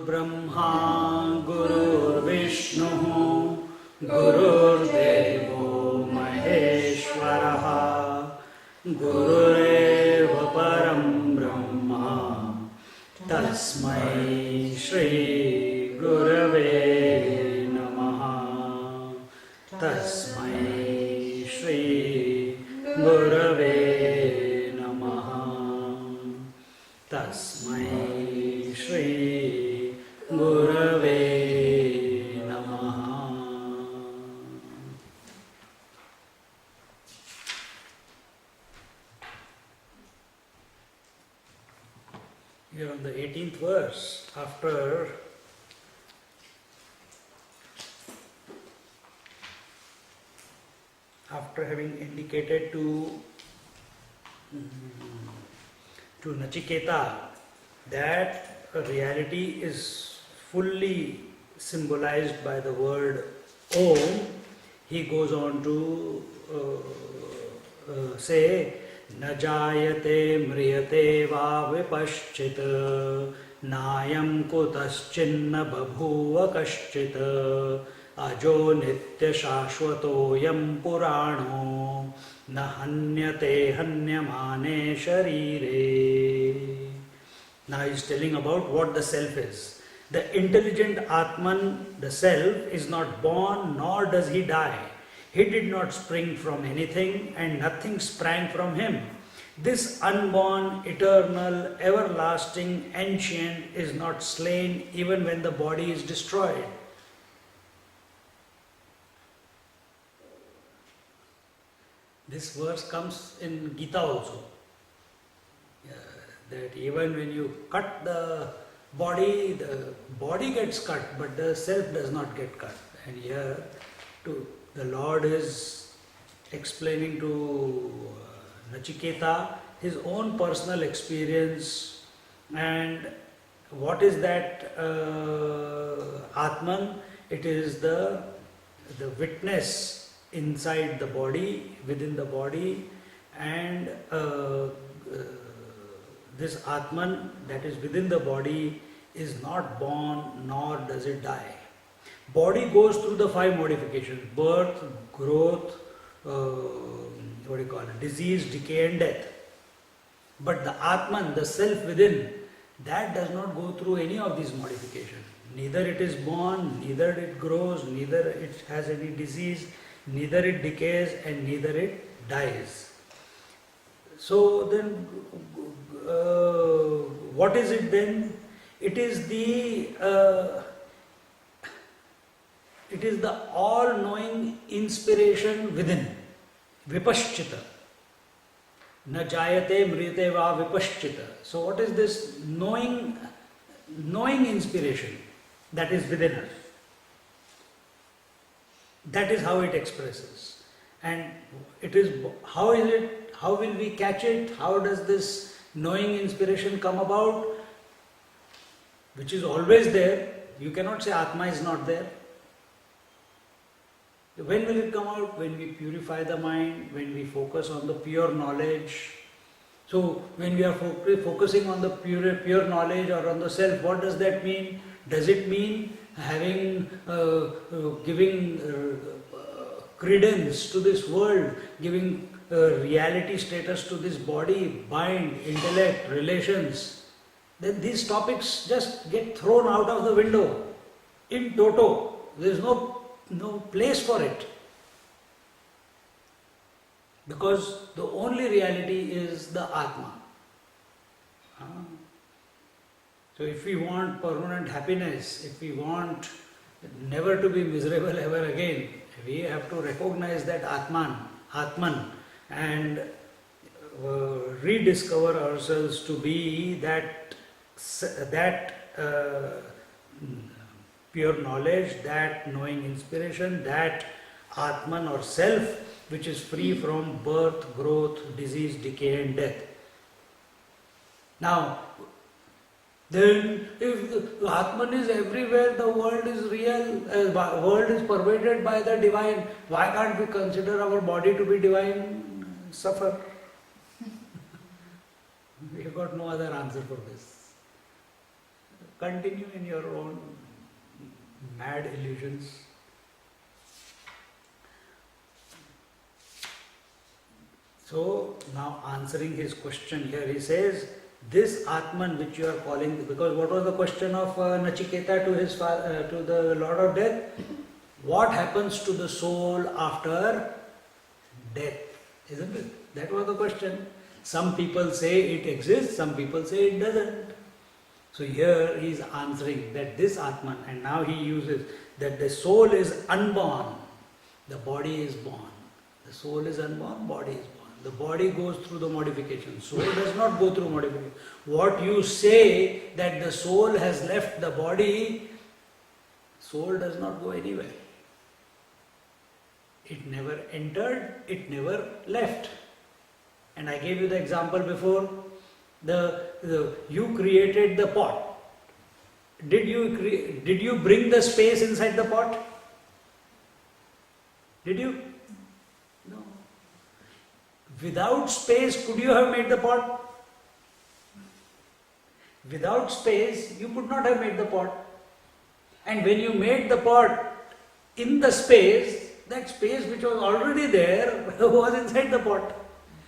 Brahma Gururvishnu Gururdevo Maheshwaraha Gurureva Param Brahma Tasmai Shri Gurave Namaha Tasmai Shri Gurave Namaha Tasmai Shri Gurave Namaha. Here on the 18th verse, after having indicated to Nachiketa that reality is fully symbolized by the word Om, he goes on to say, न जायते म्रियते वा विपश्चित् नायं कुतश्चिन्न बभूव कश्चित् अजो नित्य शाश्वतोऽयं पुराणो न हन्यते हन्यमाने शरीरे. Now he is telling about what the self is. The intelligent Atman, the self, is not born nor does he die. He did not spring from anything and nothing sprang from him. This unborn, eternal, everlasting, ancient is not slain even when the body is destroyed. This verse comes in Gita also. That even when you cut the body gets cut, but the self does not get cut. And here the Lord is explaining to Nachiketa his own personal experience, and what is that Atman? It is the witness inside the body, within the body, and this Atman that is within the body is not born nor does it die. Body goes through the 5 modifications: birth, growth, disease, decay and death. But the Atman, the self within, that does not go through any of these modifications. Neither it is born, neither it grows, neither it has any disease, neither it decays and neither it dies. So then, what is it then? It is the all-knowing inspiration within, Vipashchita. Na jayate mrite va vipashchita. So what is this knowing inspiration that is within us? That is how it expresses. And how will we catch it? How does this knowing inspiration come about? Which is always there. You cannot say Atma is not there. When will it come out? When we purify the mind, when we focus on the pure knowledge. So when we are focusing on the pure knowledge or on the self, what does that mean? Does it mean giving credence to this world, giving reality status to this body, mind, intellect, relations? Then these topics just get thrown out of the window in toto. There is no place for it, because the only reality is the Atma. So if we want permanent happiness, if we want never to be miserable ever again, we have to recognize that Atman, and rediscover ourselves to be that pure knowledge, that knowing inspiration, that Atman or self, which is free from birth, growth, disease, decay and death. Now, then if the Atman is everywhere, the world is real, world is pervaded by the divine, why can't we consider our body to be divine? Suffer. We have got no other answer for this. continue in your own mad illusions. So now answering his question here, he says, this Atman which you are calling, because what was the question of Nachiketa to his to the Lord of Death? What happens to the soul after death? Isn't it? That was the question. Some people say it exists, some people say it doesn't. So here he is answering that this Atman, and now he uses that the soul is unborn, the body is born. The soul is unborn, body is born. The body goes through the modification. Soul does not go through modification. What you say that the soul has left the body, soul does not go anywhere. It never entered, it never left. And I gave you the example before. You created the pot. Did you bring the space inside the pot? Did you? No. Without space, could you have made the pot? Without space, you could not have made the pot. And when you made the pot in the space, that space which was already there was inside the pot.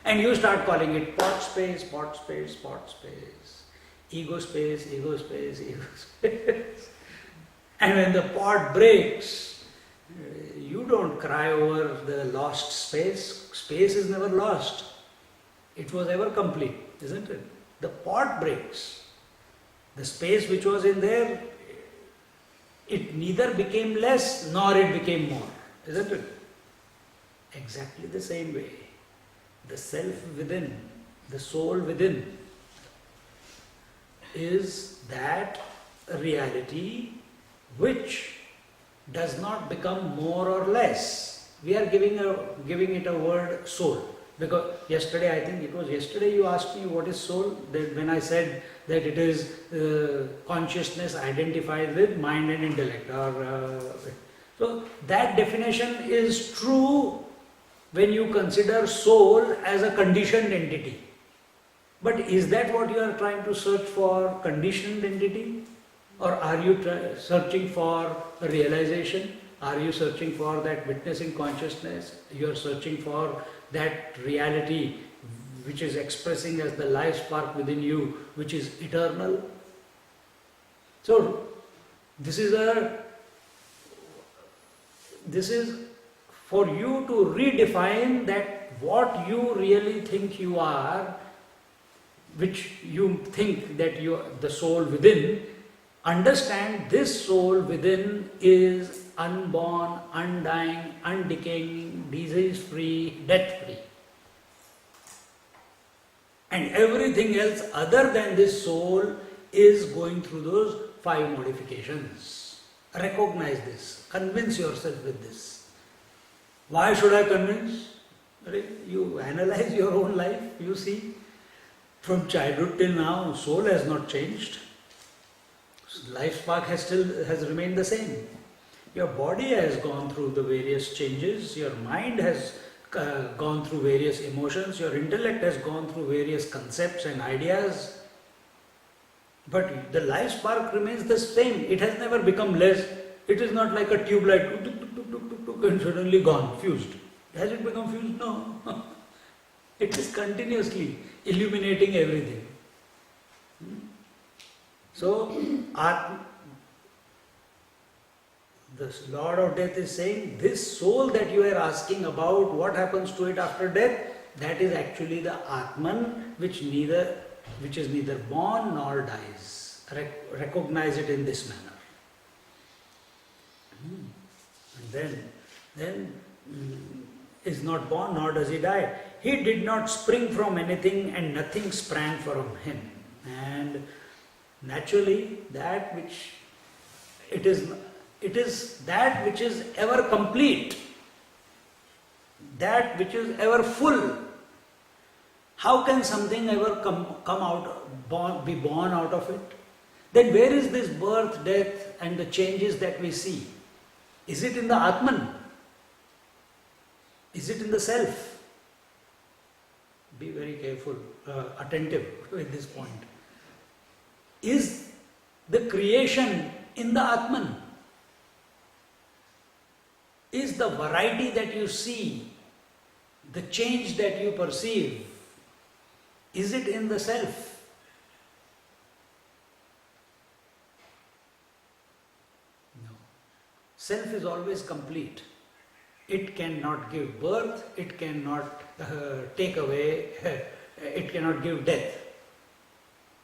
And you start calling it pot space, pot space, pot space, ego space, ego space, ego space. And when the pot breaks, you don't cry over the lost space. Space is never lost. It was ever complete, isn't it? The pot breaks. The space which was in there, it neither became less nor it became more, isn't it? Exactly the same way. The self within, the soul within, is that reality which does not become more or less. We are giving it a word soul. Because yesterday, I think it was yesterday you asked me what is soul. That when I said that it is consciousness identified with mind and intellect. So that definition is true when you consider soul as a conditioned entity. But is that what you are trying to search for, conditioned entity? Or are you searching for realization? Are you searching for that witnessing consciousness? You are searching for that reality which is expressing as the life spark within you, which is eternal. So this is for you to redefine that what you really think you are, which you think that you are the soul within. Understand this soul within is unborn, undying, undecaying, disease-free, death-free. And everything else other than this soul is going through those 5 modifications. Recognize this. Convince yourself with this. Why should I convince? You analyze your own life, you see. From childhood till now, soul has not changed. Life spark has remained the same. Your body has gone through the various changes, your mind has gone through various emotions, your intellect has gone through various concepts and ideas. But the life spark remains the same. It has never become less. It is not like a tube light and suddenly gone, fused. Has it become fused? No. It is continuously illuminating everything. So, the Lord of Death is saying, this soul that you are asking about, what happens to it after death, that is actually the Atman which is neither born nor dies. Recognize it in this manner. And then is not born nor does he die. He did not spring from anything and nothing sprang from him. And naturally, that which it is that which is ever complete, that which is ever full. How can something ever be born out of it? Then where is this birth, death and the changes that we see? Is it in the Atman? Is it in the self? Be very careful, attentive with this point. Is the creation in the Atman? Is the variety that you see, the change that you perceive, is it in the self? No. Self is always complete. It cannot give birth, it cannot take away, it cannot give death.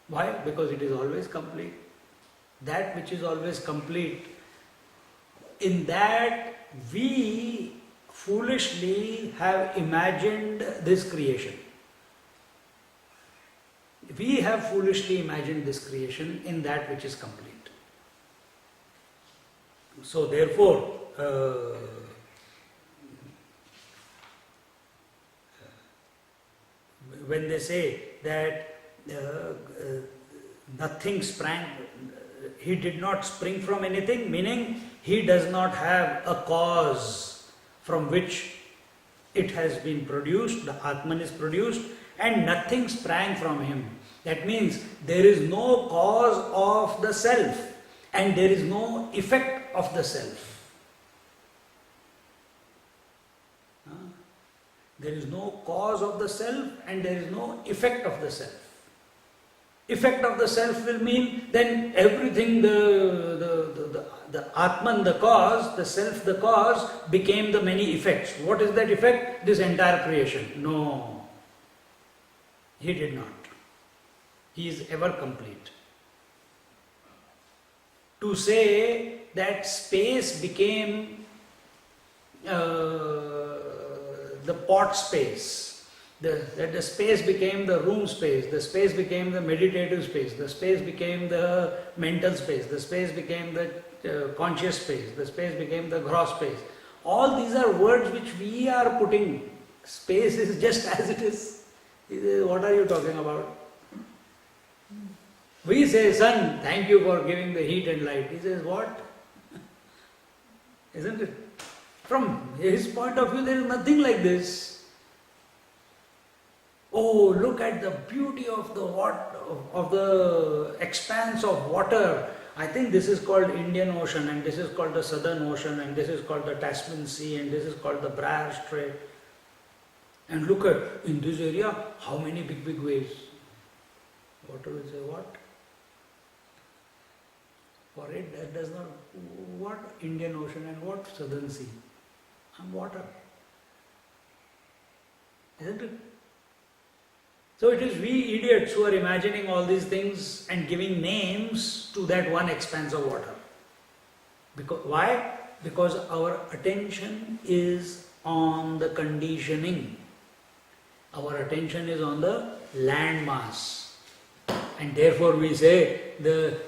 Why? Because it is always complete. That which is always complete, in that we foolishly have imagined this creation. We have foolishly imagined this creation in that which is complete. So therefore, when they say that nothing sprang, he did not spring from anything, meaning he does not have a cause from which it has been produced, the Atman is produced, and nothing sprang from him. That means there is no cause of the self and there is no effect of the self. There is no cause of the self and there is no effect of the self. Effect of the self will mean then everything, the Atman, the cause, the self, the cause, became the many effects. What is that effect? This entire creation. No, he did not. He is ever complete. To say that space became the pot space, that the space became the room space, the space became the meditative space, the space became the mental space, the space became the conscious space, the space became the gross space. All these are words which we are putting. Space is just as it is. What are you talking about? We say, sun, thank you for giving the heat and light. He says, what? Isn't it? From his point of view, there is nothing like this. Oh, look at the beauty of the expanse of water. I think this is called Indian Ocean, and this is called the Southern Ocean, and this is called the Tasman Sea, and this is called the Brar Strait. And look at, in this area, how many big waves. Water will say, what? For it, that does not, what Indian Ocean and what Southern Sea? And water. Isn't it? So it is we idiots who are imagining all these things and giving names to that one expanse of water. Because, why? Because our attention is on the conditioning. Our attention is on the landmass. And therefore we say the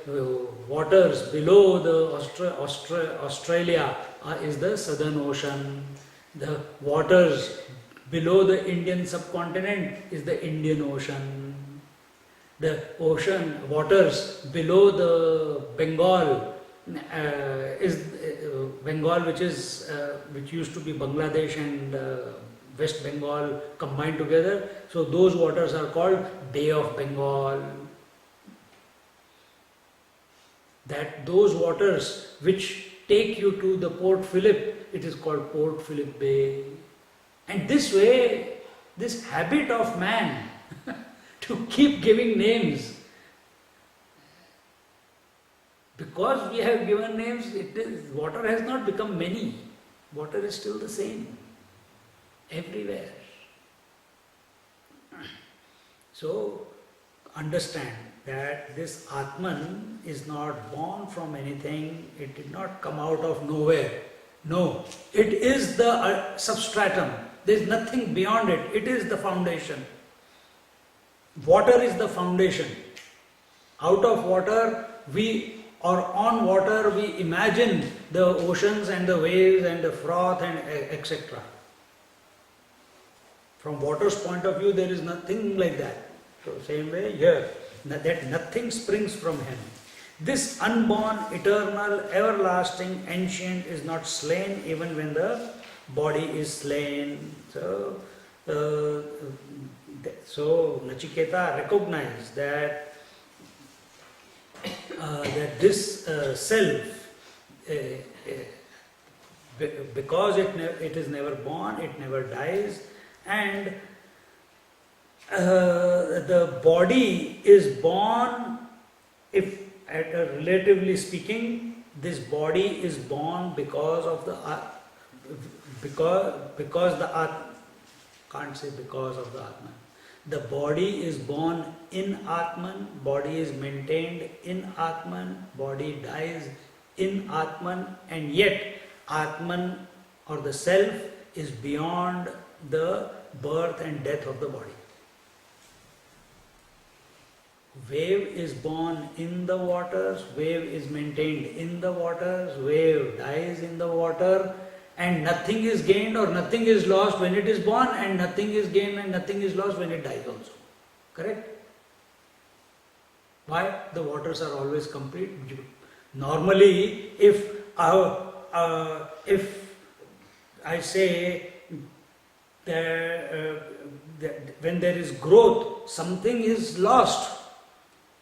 waters below the Australia is the Southern Ocean. The waters below the Indian subcontinent is the Indian Ocean. The ocean waters below the Bengal is Bengal, which used to be Bangladesh and West Bengal combined together. So those waters are called Bay of Bengal. That those waters which take you to the Port Phillip, it is called Port Phillip Bay. And this way, this habit of man to keep giving names, because we have given names, water has not become many. Water is still the same everywhere. So understand that this Atman is not born from anything, it did not come out of nowhere. No, it is the substratum. There is nothing beyond it. It is the foundation. Water is the foundation. Out of water, on water, we imagine the oceans and the waves and the froth and etc. From water's point of view, there is nothing like that. So same way here, that nothing springs from him. This unborn, eternal, everlasting, ancient is not slain even when the body is slain. So Nachiketa recognized that that this self, because it is never born, it never dies, and the body is born, if relatively speaking, this body is born because of the because the Atma, can't say because of the Atman. The body is born in Atman, body is maintained in Atman, body dies in Atman, and yet Atman or the self is beyond the birth and death of the body. Wave is born in the waters, wave is maintained in the waters, wave dies in the water, and nothing is gained or nothing is lost when it is born, and nothing is gained and nothing is lost when it dies also. Correct? Why? The waters are always complete. Normally, if I say that when there is growth, something is lost.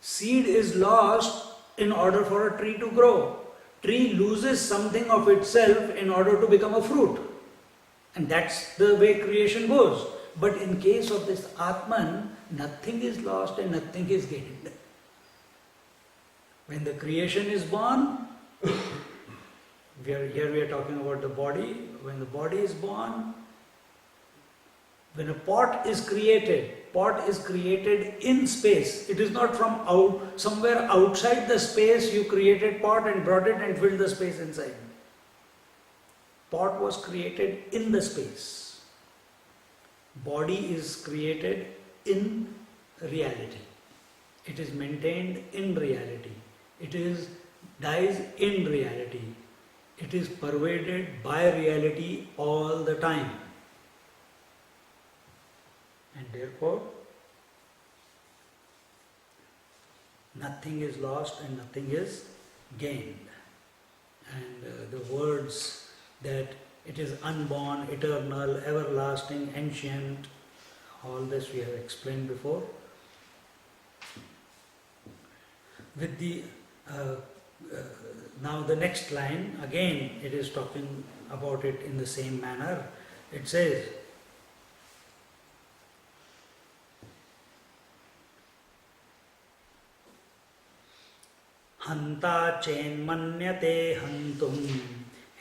Seed is lost in order for a tree to grow. Tree loses something of itself in order to become a fruit. And that's the way creation goes. But in case of this Atman, nothing is lost and nothing is gained. When the creation is born, here we are talking about the body. When the body is born, when a pot is created in space. It is not from somewhere outside the space you created pot and brought it and filled the space inside. Pot was created in the space. Body is created in reality. It is maintained in reality. It is dies in reality. It is pervaded by reality all the time. And therefore, nothing is lost and nothing is gained. And the words that it is unborn, eternal, everlasting, ancient, all this we have explained before. With the now the next line, again it is talking about it in the same manner. It says, Hanta chenmanyate hantum,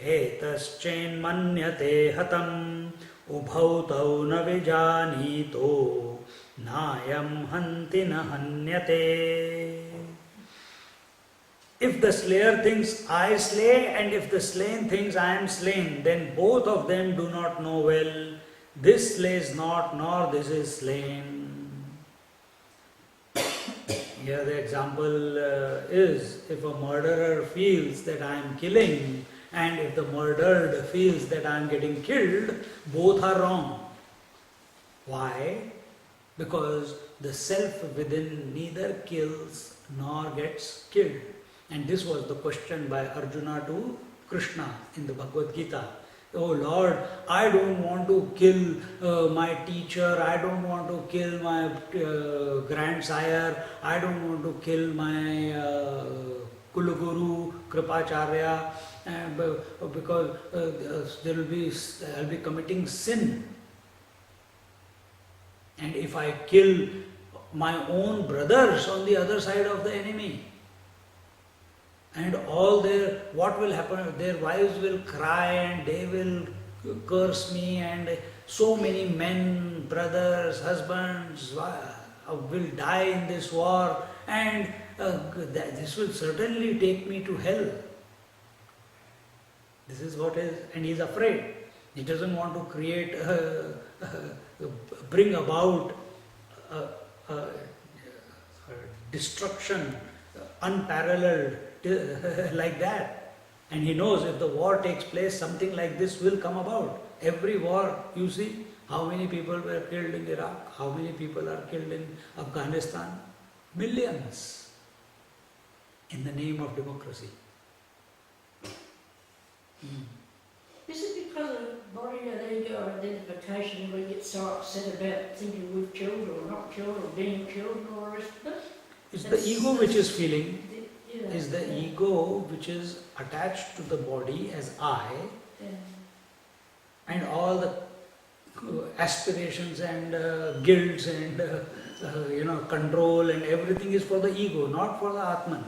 hetaschenmanyate hatam, ubhau tau na vijanito, nayam hanti na hanyate. If the slayer thinks I slay, and if the slain thinks I am slain, then both of them do not know well. This slays not, nor this is slain. Here the example is, if a murderer feels that I am killing, and if the murdered feels that I am getting killed, both are wrong. Why? Because the self within neither kills nor gets killed. And this was the question by Arjuna to Krishna in the Bhagavad Gita. Oh Lord, I don't want to kill my teacher, I don't want to kill my grandsire, I don't want to kill my Kulaguru, Kripacharya, because I'll be committing sin. And if I kill my own brothers on the other side of the enemy, and what will happen? Their wives will cry and they will curse me, and so many men, brothers, husbands will die in this war, and this will certainly take me to hell. This is what is, and he is afraid. He doesn't want to bring about destruction unparalleled like that. And he knows if the war takes place, something like this will come about. Every war, you see, how many people were killed in Iraq, how many people are killed in Afghanistan? Millions. In the name of democracy. Is it because of body and ego identification we get so upset about thinking we've killed or not killed or being killed and all the rest of it? It's the ego which is feeling. Yeah. is the ego which is attached to the body as I, Yeah. and all the aspirations and guilds and control and everything is for the ego, not for the Atman.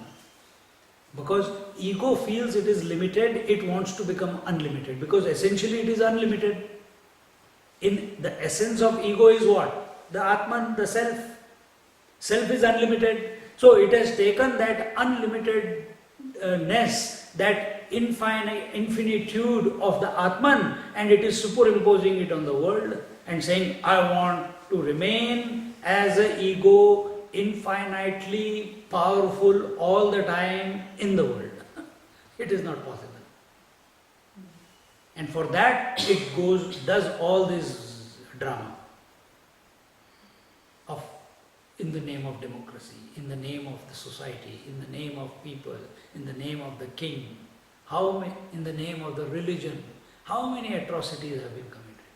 Because ego feels it is limited, it wants to become unlimited, because essentially it is unlimited. In the essence of ego is what? The Atman, the self. Self is unlimited. So it has taken that unlimitedness, that infinitude of the Atman, and it is superimposing it on the world and saying, I want to remain as an ego, infinitely powerful all the time in the world. It is not possible. And for that it does all this drama of, in the name of democracy, in the name of the society, in the name of people, in the name of the king, in the name of the religion, how many atrocities have been committed?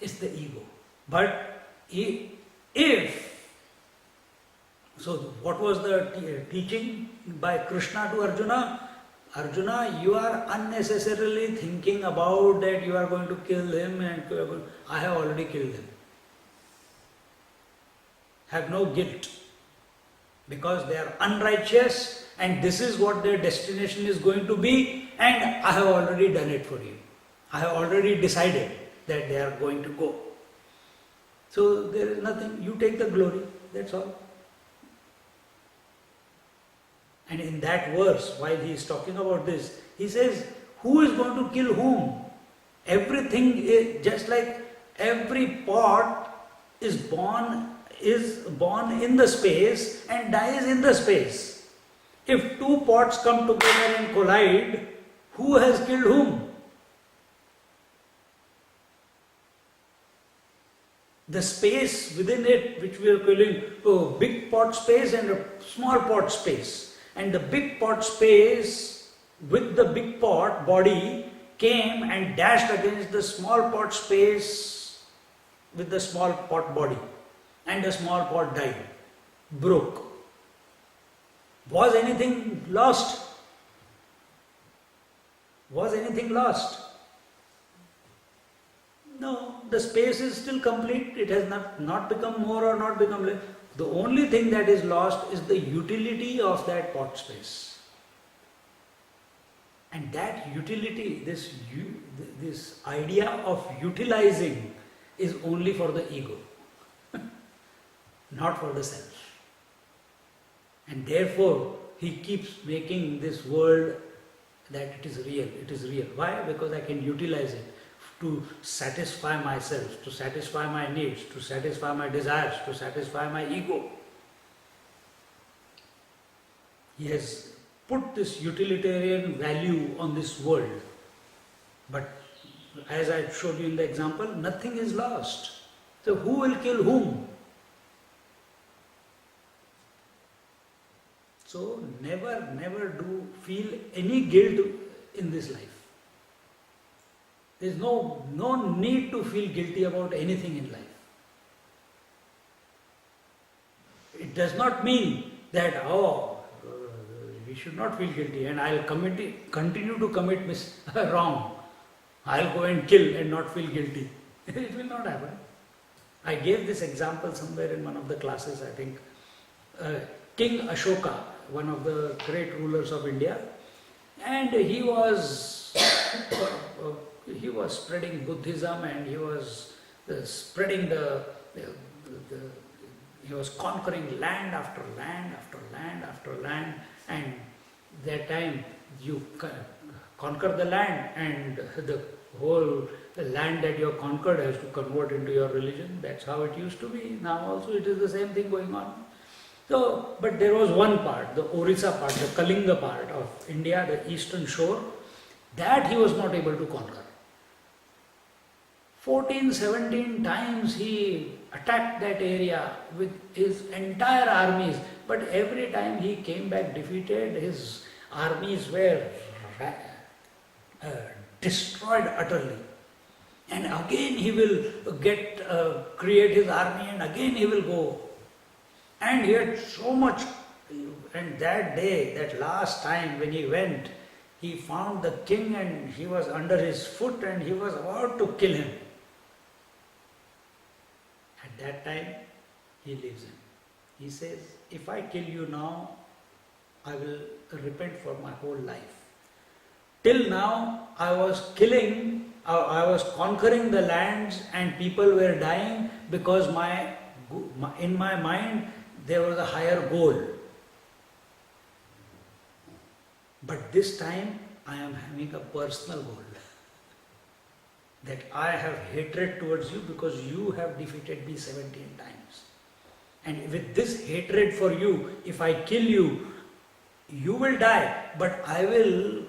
It's the ego. But so what was the teaching by Krishna to Arjuna? Arjuna, you are unnecessarily thinking about that you are going to kill him, and I have already killed him. Have no guilt, because they are unrighteous and this is what their destination is going to be, and I have already done it for you. I have already decided that they are going to go. So there is nothing, you take the glory, that's all. And in that verse, while he is talking about this, he says, who is going to kill whom? Everything is just like every pot is born in the space and dies in the space. If two pots come together and collide, who has killed whom? The space within it, which we are calling big pot space and a small pot space. And the big pot space with the big pot body came and dashed against the small pot space with the small pot body. And the small pot died, broke. Was anything lost? Was anything lost? No, the space is still complete. It has not become more or not become less. The only thing that is lost is the utility of that pot space. And that utility, this idea of utilizing is only for the ego, not for the self. And therefore, he keeps making this world that it is real. It is real. Why? Because I can utilize it to satisfy myself, to satisfy my needs, to satisfy my desires, to satisfy my ego. He has put this utilitarian value on this world. But as I showed you in the example, nothing is lost. So who will kill whom? So never do feel any guilt in this life. There is no need to feel guilty about anything in life. It does not mean that, we should not feel guilty and I'll continue to commit wrong. I'll go and kill and not feel guilty. It will not happen. I gave this example somewhere in one of the classes, I think. King Ashoka, one of the great rulers of India, and he was spreading Buddhism, and he was spreading he was conquering land after land after land after land, and that time you conquer the land and the whole land that you have conquered has to convert into your religion. That's how it used to be. Now also it is the same thing going on. So, but there was one part, the Orissa part, the Kalinga part of India, the eastern shore, that he was not able to conquer. 14, 17 times he attacked that area with his entire armies, but every time he came back defeated. His armies were destroyed utterly. And again he will create his army, and again he will go. And he had so much And that day, that last time when he went, he found the king and he was under his foot and he was about to kill him. At that time, he leaves him. He says, if I kill you now, I will repent for my whole life. Till now, I was killing, I was conquering the lands and people were dying because in my mind there was a higher goal. But this time, I am having a personal goal. That I have hatred towards you because you have defeated me 17 times. And with this hatred for you, if I kill you, you will die, but I will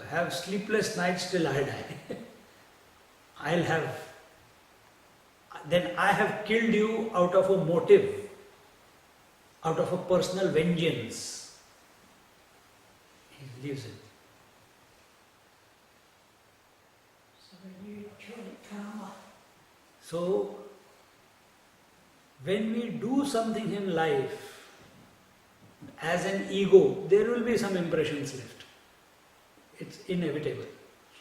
have sleepless nights till I die. Then I have killed you out of a motive, out of a personal vengeance. He leaves it. So you call it karma. So, when we do something in life, as an ego, there will be some impressions left. It's inevitable.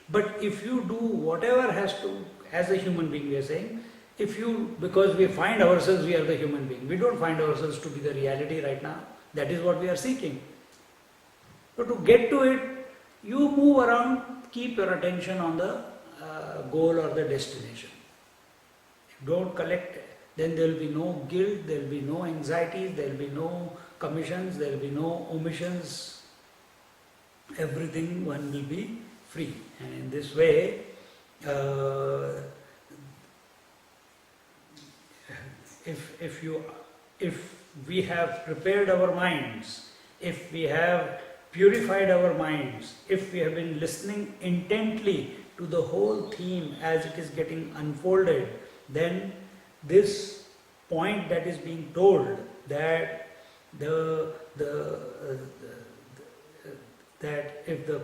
But if you do whatever has to, as a human being we are saying, because we find ourselves, we are the human being. We don't find ourselves to be the reality right now. That is what we are seeking. So to get to it, you move around, keep your attention on the goal or the destination. Don't collect, then there will be no guilt, there will be no anxieties, there will be no commissions, there will be no omissions. Everything one will be free. And in this way, if we have prepared our minds, if we have purified our minds, if we have been listening intently to the whole theme as it is getting unfolded, then this point that is being told, that that if the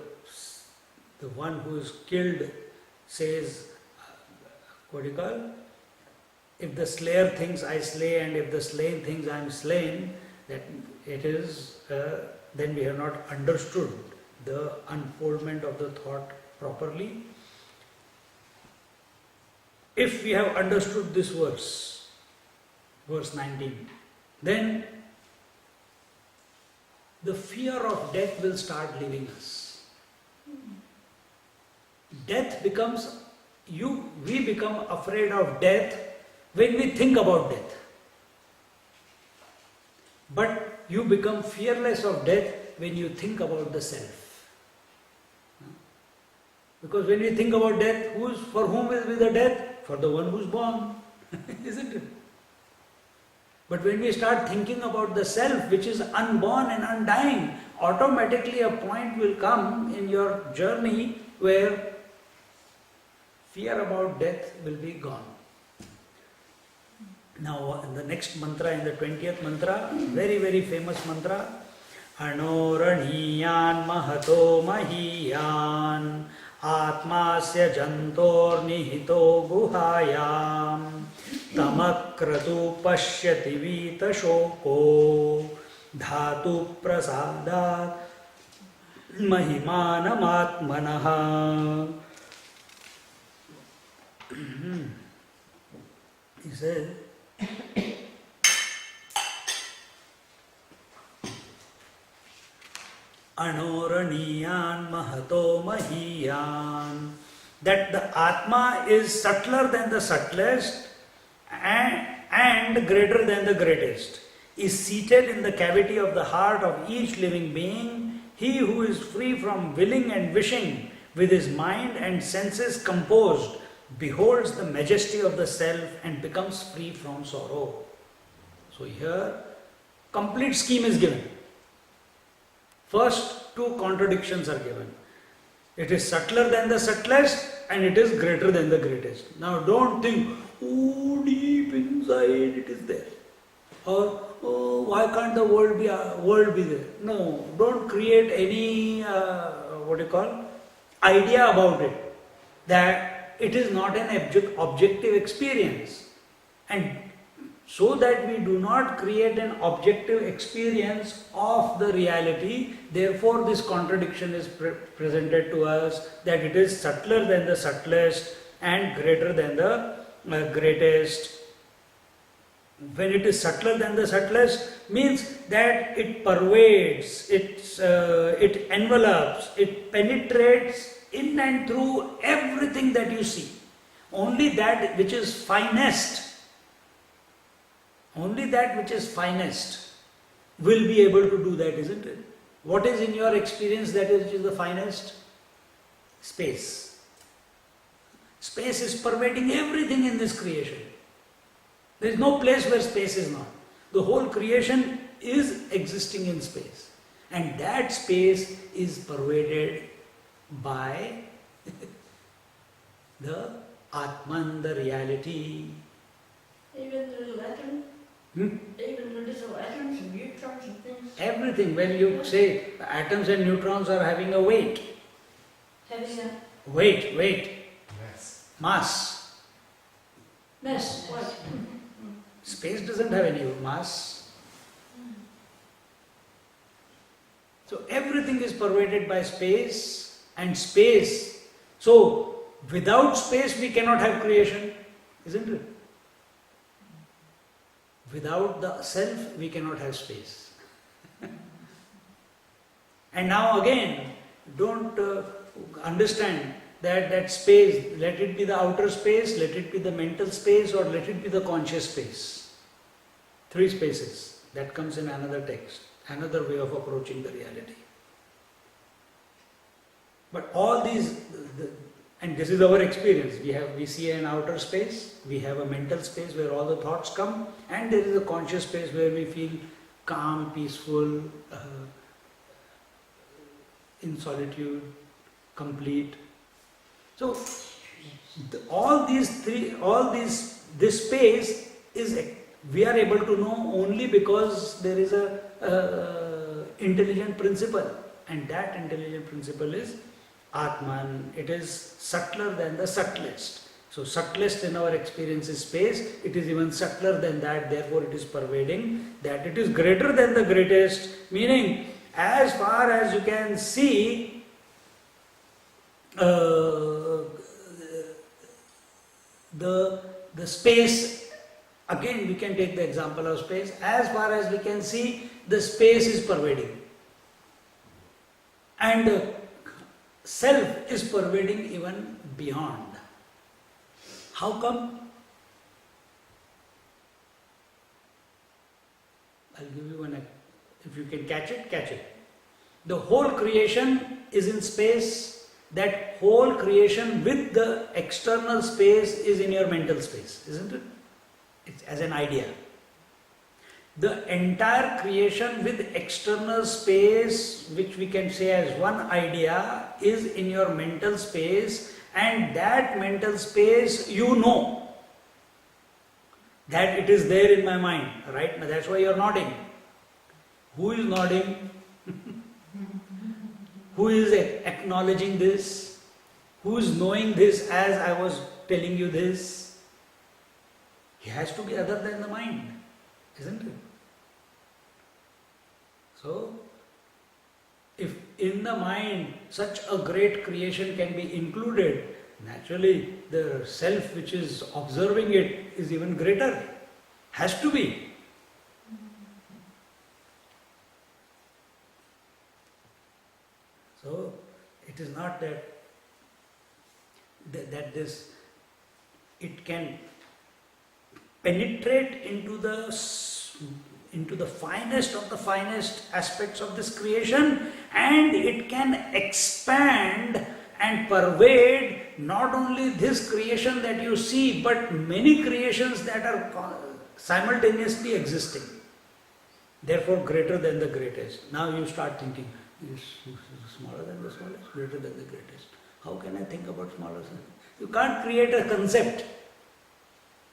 one who is killed says, what do you call? If the slayer thinks I slay and if the slain thinks I am slain, that it is, then we have not understood the unfoldment of the thought properly. If we have understood this verse, verse 19, then the fear of death will start leaving us. Death becomes, we become afraid of death when we think about death. But you become fearless of death when you think about the self. Because when we think about death, for whom will be the death? For the one who's born, isn't it? But when we start thinking about the self, which is unborn and undying, automatically a point will come in your journey where fear about death will be gone. Now, in the next mantra, in the 20th mantra, very, very famous mantra, Anoraniyan mahato mahiyan atmasya jantor nihito guhayam tamakratu pashyati vita shoko dhatu prasadat mahimanam atmanaha. He says, Anoraniyan mahato mahiyan, that the Atma is subtler than the subtlest and greater than the greatest, is seated in the cavity of the heart of each living being. He who is free from willing and wishing, with his mind and senses composed, beholds the majesty of the self and becomes free from sorrow. So here, complete scheme is given. First, two contradictions are given. It is subtler than the subtlest and it is greater than the greatest. Now don't think, oh, deep inside it is there. Or, oh, why can't the world be there? No, don't create any, idea about it. That it is not an objective experience. And so that we do not create an objective experience of the reality. Therefore, this contradiction is presented to us, that it is subtler than the subtlest and greater than the greatest. When it is subtler than the subtlest, means that it pervades, it envelops, it penetrates in and through everything that you see. Only that which is finest, only that which is finest will be able to do that, isn't it? What is in your experience that is the finest? Space. Space is pervading everything in this creation. There is no place where space is not. The whole creation is existing in space. And that space is pervaded by the Atman, the reality. Even the little atoms, even the little atoms and neutrons and things. Everything, when you say atoms and neutrons are having a weight. Having a Weight, Yes. mass. mass, weight. Space doesn't have any mass. So everything is pervaded by space and space. So without space we cannot have creation, isn't it? Without the self we cannot have space. And now again, don't understand that space, let it be the outer space, let it be the mental space, or let it be the conscious space. 3 spaces. That comes in another text, another way of approaching the reality. But all these, and this is our experience, we see an outer space, we have a mental space where all the thoughts come, and there is a conscious space where we feel calm, peaceful, in solitude, complete. So this space is, we are able to know only because there is a intelligent principle, and that intelligent principle is Atman. It is subtler than the subtlest. So subtlest in our experience is space. It is even subtler than that. Therefore, it is pervading. That it is greater than the greatest. Meaning, as far as you can see, the space, again we can take the example of space, as far as we can see, the space is pervading, and self is pervading even beyond. How come? I'll give you one, if you can catch it, catch it. The whole creation is in space. That whole creation with the external space is in your mental space, isn't it? It's as an idea. The entire creation with external space, which we can say as one idea, is in your mental space, and that mental space you know that it is there in my mind, right? That's why you're nodding. Who is nodding? Who is acknowledging this? Who is knowing this as I was telling you this? He has to be other than the mind, isn't it? So, if in the mind such a great creation can be included, naturally the self which is observing it is even greater. Has to be. So, it is not that this, it can penetrate into the finest of the finest aspects of this creation, and it can expand and pervade not only this creation that you see, but many creations that are simultaneously existing. Therefore, greater than the greatest. Now you start thinking, is smaller than the smallest, greater than the greatest. How can I think about smaller? You can't create a concept.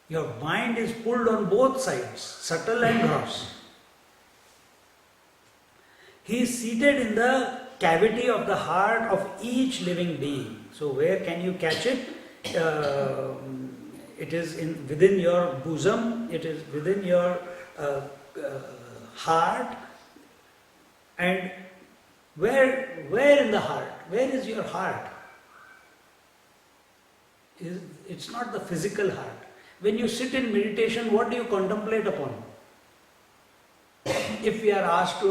Your mind is pulled on both sides, subtle and gross. He is seated in the cavity of the heart of each living being. So where can you catch it? it is within your bosom, it is within your heart. And where in the heart? Where is your heart? It's not the physical heart. When you sit in meditation, what do you contemplate upon? If we are asked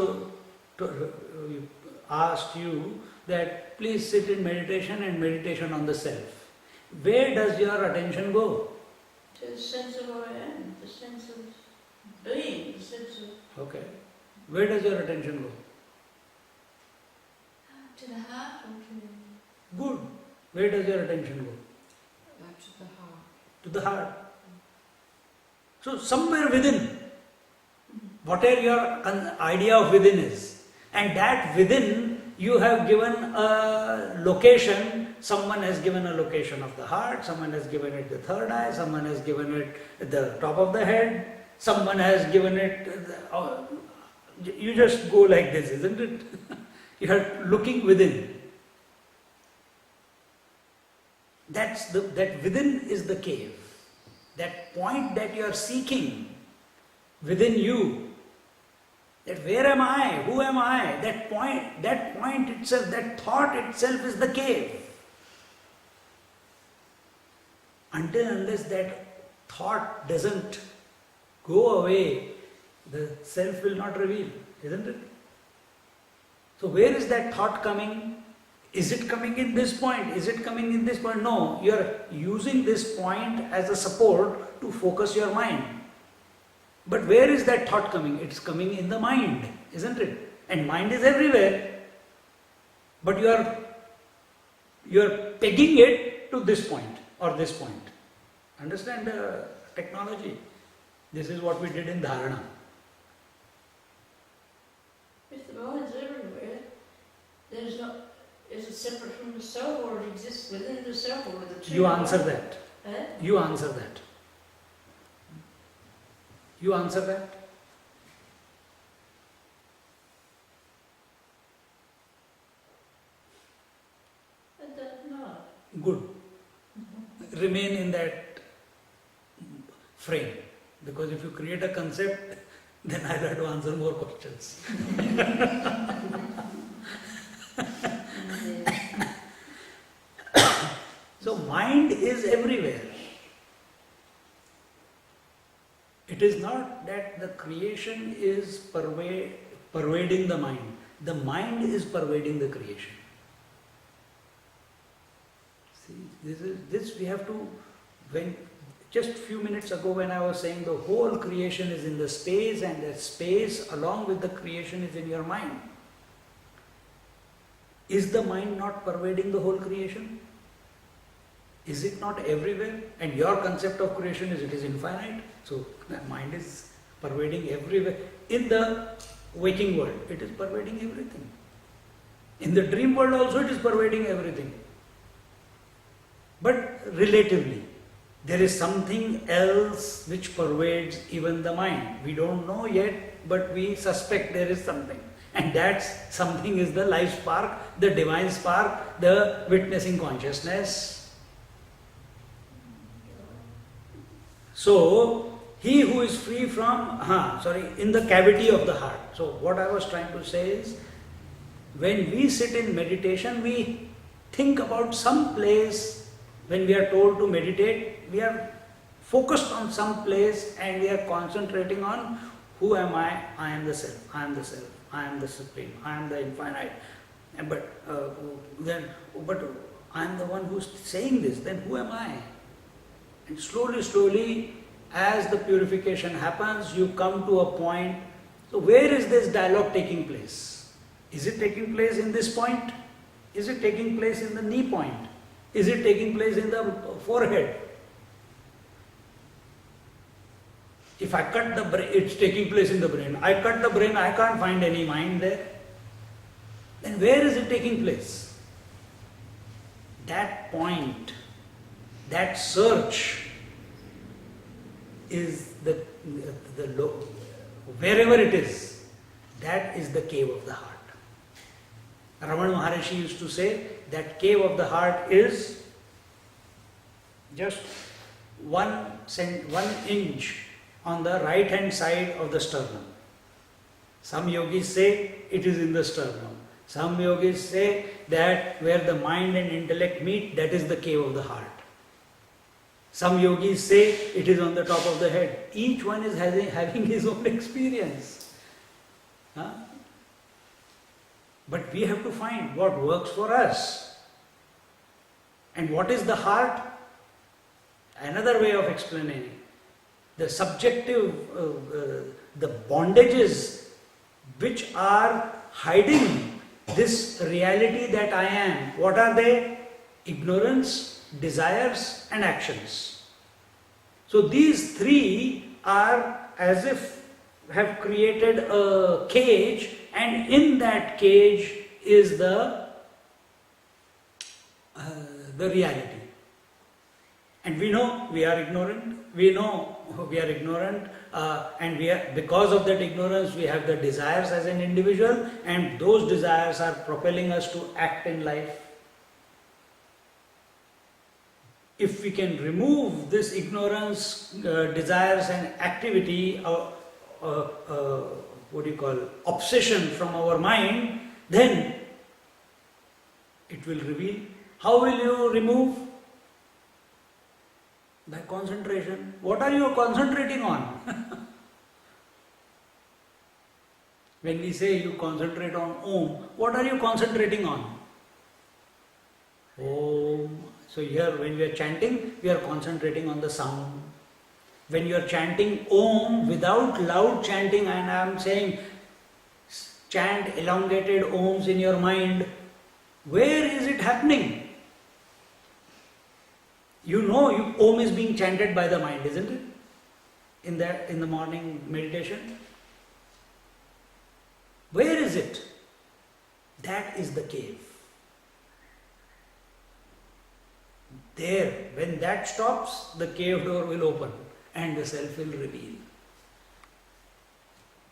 asked you that please sit in meditation and meditation on the self, where does your attention go? To the sense of I am, the sense of being, the sense of... Okay. Where does your attention go? To the heart or to... Good. Where does your attention go? To the heart. To the heart. So somewhere within, whatever your idea of within is, and that within you have given a location. Someone has given a location of the heart, someone has given it the third eye, someone has given it the top of the head, someone has given it... you just go like this, isn't it? You are looking within. That within is the cave. That point that you are seeking within you. That where am I? Who am I? That point itself, that thought itself is the cave. Until unless that thought doesn't go away, the self will not reveal, isn't it? So where is that thought coming? Is it coming in this point? Is it coming in this point? No, you are using this point as a support to focus your mind. But where is that thought coming? It's coming in the mind, isn't it? And mind is everywhere. But you are pegging it to this point or this point. Understand the technology? This is what we did in Dharana. If the mind's everywhere, then it's not... Is it separate from the self, or it exists within the self, or the two? You answer that. Eh? You answer that. You answer that. I don't know. Good. Remain in that frame. Because if you create a concept, then I'll have to answer more questions. So mind is everywhere. It is not that the creation is pervading the mind. The mind is pervading the creation. See, this we have to, just a few minutes ago when I was saying the whole creation is in the space, and that space along with the creation is in your mind. Is the mind not pervading the whole creation? Is it not everywhere? And your concept of creation is it is infinite. So the mind is pervading everywhere. In the waking world, it is pervading everything. In the dream world also it is pervading everything. But relatively, there is something else which pervades even the mind. We don't know yet, but we suspect there is something. And that something is the life spark, the divine spark, the witnessing consciousness. So, he who is free from, in the cavity of the heart. So, what I was trying to say is, when we sit in meditation, we think about some place. When we are told to meditate, we are focused on some place and we are concentrating on who am I? I am the self. I am the self. I am the supreme. I am the infinite. But I am the one who is saying this. Then who am I? And slowly, as the purification happens, you come to a point. So where is this dialogue taking place? Is it taking place in this point? Is it taking place in the knee point? Is it taking place in the forehead? If I cut the brain, it's taking place in the brain. I cut the brain, I can't find any mind there. Then where is it taking place? That point, that search is wherever it is, that is the cave of the heart. Ramana Maharishi used to say that cave of the heart is just 1 inch on the right hand side of the sternum. Some yogis say it is in the sternum. Some yogis say that where the mind and intellect meet, that is the cave of the heart. Some yogis say it is on the top of the head. Each one is having his own experience. Huh? But we have to find what works for us. And what is the heart? Another way of explaining it. The subjective, the bondages which are hiding this reality that I am. What are they? Ignorance, desires and actions. So these three are as if have created a cage, and in that cage is the reality. And we know we are ignorant. We know we are ignorant, and because of that ignorance we have the desires as an individual, and those desires are propelling us to act in life. If we can remove this ignorance, desires and activity, obsession from our mind, then it will reveal. How will you remove? By concentration. What are you concentrating on? When we say you concentrate on Om, what are you concentrating on? Om. So here when we are chanting, we are concentrating on the sound. When you are chanting Om without loud chanting, and I am saying chant elongated Oms in your mind, where is it happening? You know Om is being chanted by the mind, isn't it? In the morning meditation. Where is it? That is the cave. There, when that stops, the cave door will open and the self will reveal.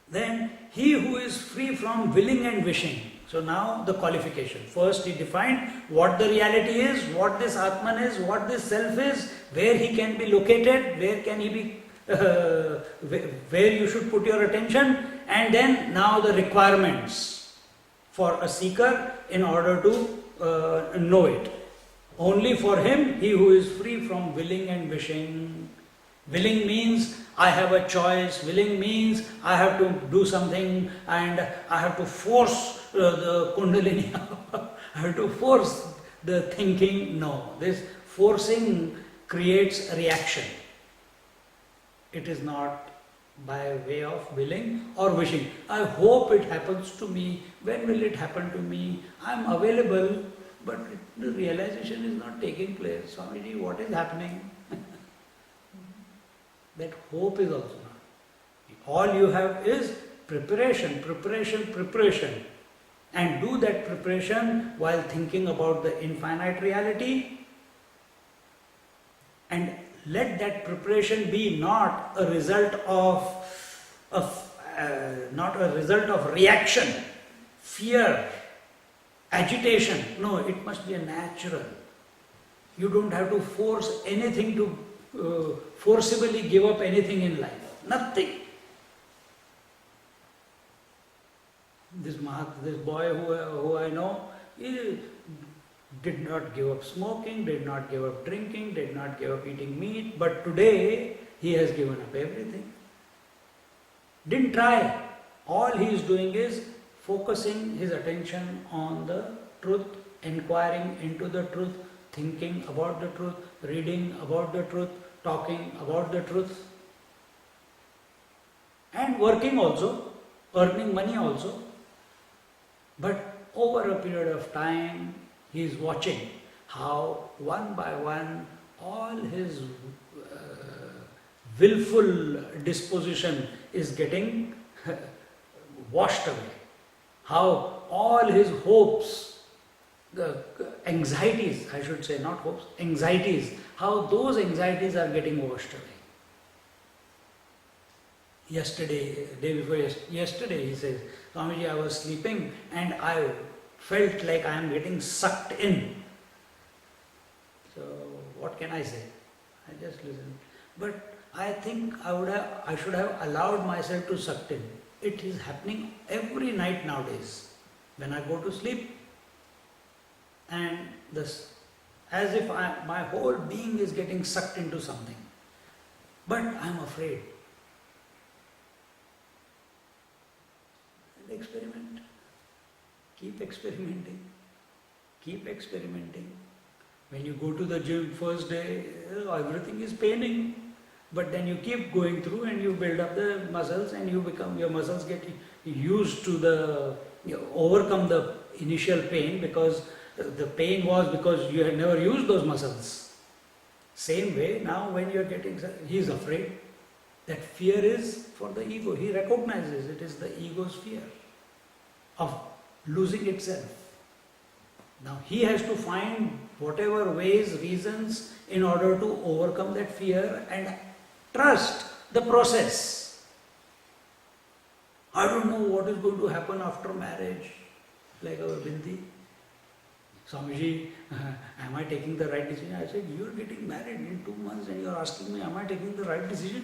Then, he who is free from willing and wishing. So now the qualification. First he defined what the reality is, what this Atman is, what this self is, where he can be located, where can he be, where you should put your attention, and then now the requirements for a seeker in order to know it. Only for him, he who is free from willing and wishing. Willing means I have a choice. Willing means I have to do something and I have to force the Kundalini. I have to force the thinking. No, this forcing creates a reaction. It is not by way of willing or wishing. I hope it happens to me. When will it happen to me? I am available, but the realization is not taking place. Swamiji, what is happening? That hope is also not. All you have is preparation, preparation, preparation. And do that preparation while thinking about the infinite reality. And let that preparation be not a result of reaction, fear, agitation. No, it must be a natural. You don't have to force anything to forcibly give up anything in life. Nothing. This boy who I know, he did not give up smoking, did not give up drinking, did not give up eating meat, but today he has given up everything. Didn't try. All he is doing is focusing his attention on the truth, inquiring into the truth, thinking about the truth, reading about the truth, talking about the truth, and working also, earning money also. But over a period of time, he is watching how one by one all his willful disposition is getting washed away. How all his hopes, the anxieties, I should say, not hopes, anxieties, how those anxieties are getting washed away. Day before yesterday, he says, Swamiji, I was sleeping and I felt like I am getting sucked in. So, what can I say? I just listen. But I think I should have allowed myself to suck in. It is happening every night nowadays. When I go to sleep, and this, as if my whole being is getting sucked into something. But I am afraid. And experiment. Keep experimenting. Keep experimenting. When you go to the gym first day, everything is paining. But then you keep going through and you build up the muscles and your muscles get used to overcome the initial pain, because the pain was because you had never used those muscles. Same way, now when you are he is afraid. That fear is for the ego. He recognizes it is the ego's fear of losing itself. Now he has to find whatever ways, reasons in order to overcome that fear and trust the process. I don't know what is going to happen after marriage, like our Bindi. Swamiji, am I taking the right decision? I said, you are getting married in 2 months and you are asking me, am I taking the right decision?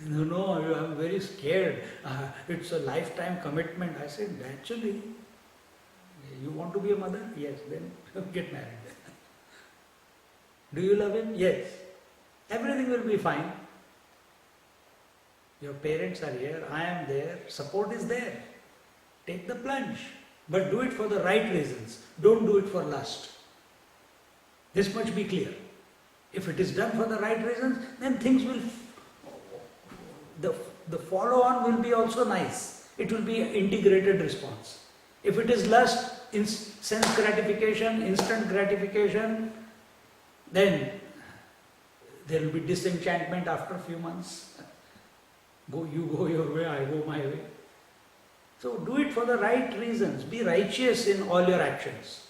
No, I am very scared. It's a lifetime commitment. I said, naturally. You want to be a mother? Yes, then get married. Do you love him? Yes. Everything will be fine. Your parents are here, I am there, support is there. Take the plunge. But do it for the right reasons. Don't do it for lust. This much be clear. If it is done for the right reasons, then things will, the follow-on will be also nice. It will be an integrated response. If it is lust, sense gratification, instant gratification, then there will be disenchantment after a few months. You go your way, I go my way. So do it for the right reasons. Be righteous in all your actions.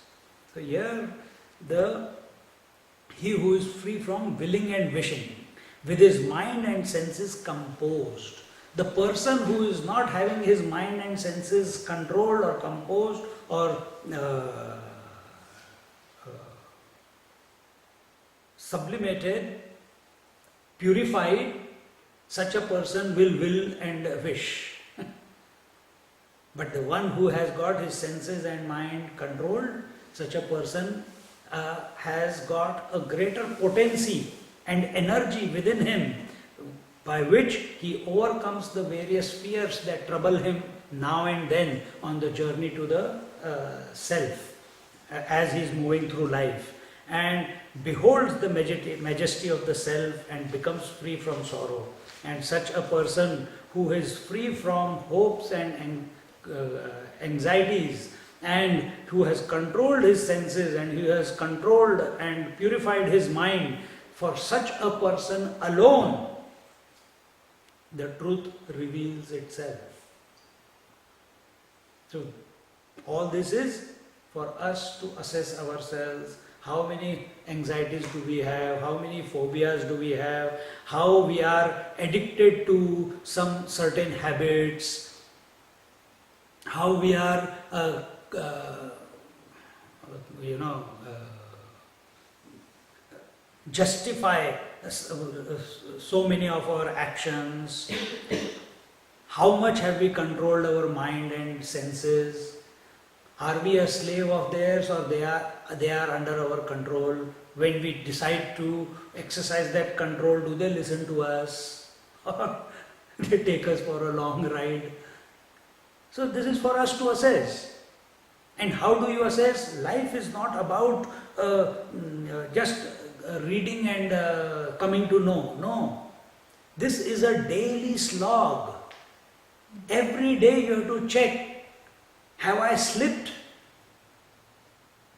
So here, he who is free from willing and wishing, with his mind and senses composed. The person who is not having his mind and senses controlled or composed or sublimated, purified, such a person will and wish. But the one who has got his senses and mind controlled, such a person has got a greater potency and energy within him, by which he overcomes the various fears that trouble him now and then on the journey to the self, as he is moving through life, and beholds the majesty of the self and becomes free from sorrow. And such a person who is free from hopes and anxieties, and who has controlled his senses and who has controlled and purified his mind, for such a person alone the truth reveals itself. So all this is for us to assess ourselves. How many anxieties do we have? How many phobias do we have? How we are addicted to some certain habits? How we are, justify so many of our actions. How much have we controlled our mind and senses? Are we a slave of theirs, or they are under our control? When we decide to exercise that control, do they listen to us? Or they take us for a long ride? So this is for us to assess. And how do you assess? Life is not about just reading and coming to know. No. This is a daily slog. Every day you have to check. Have I slipped?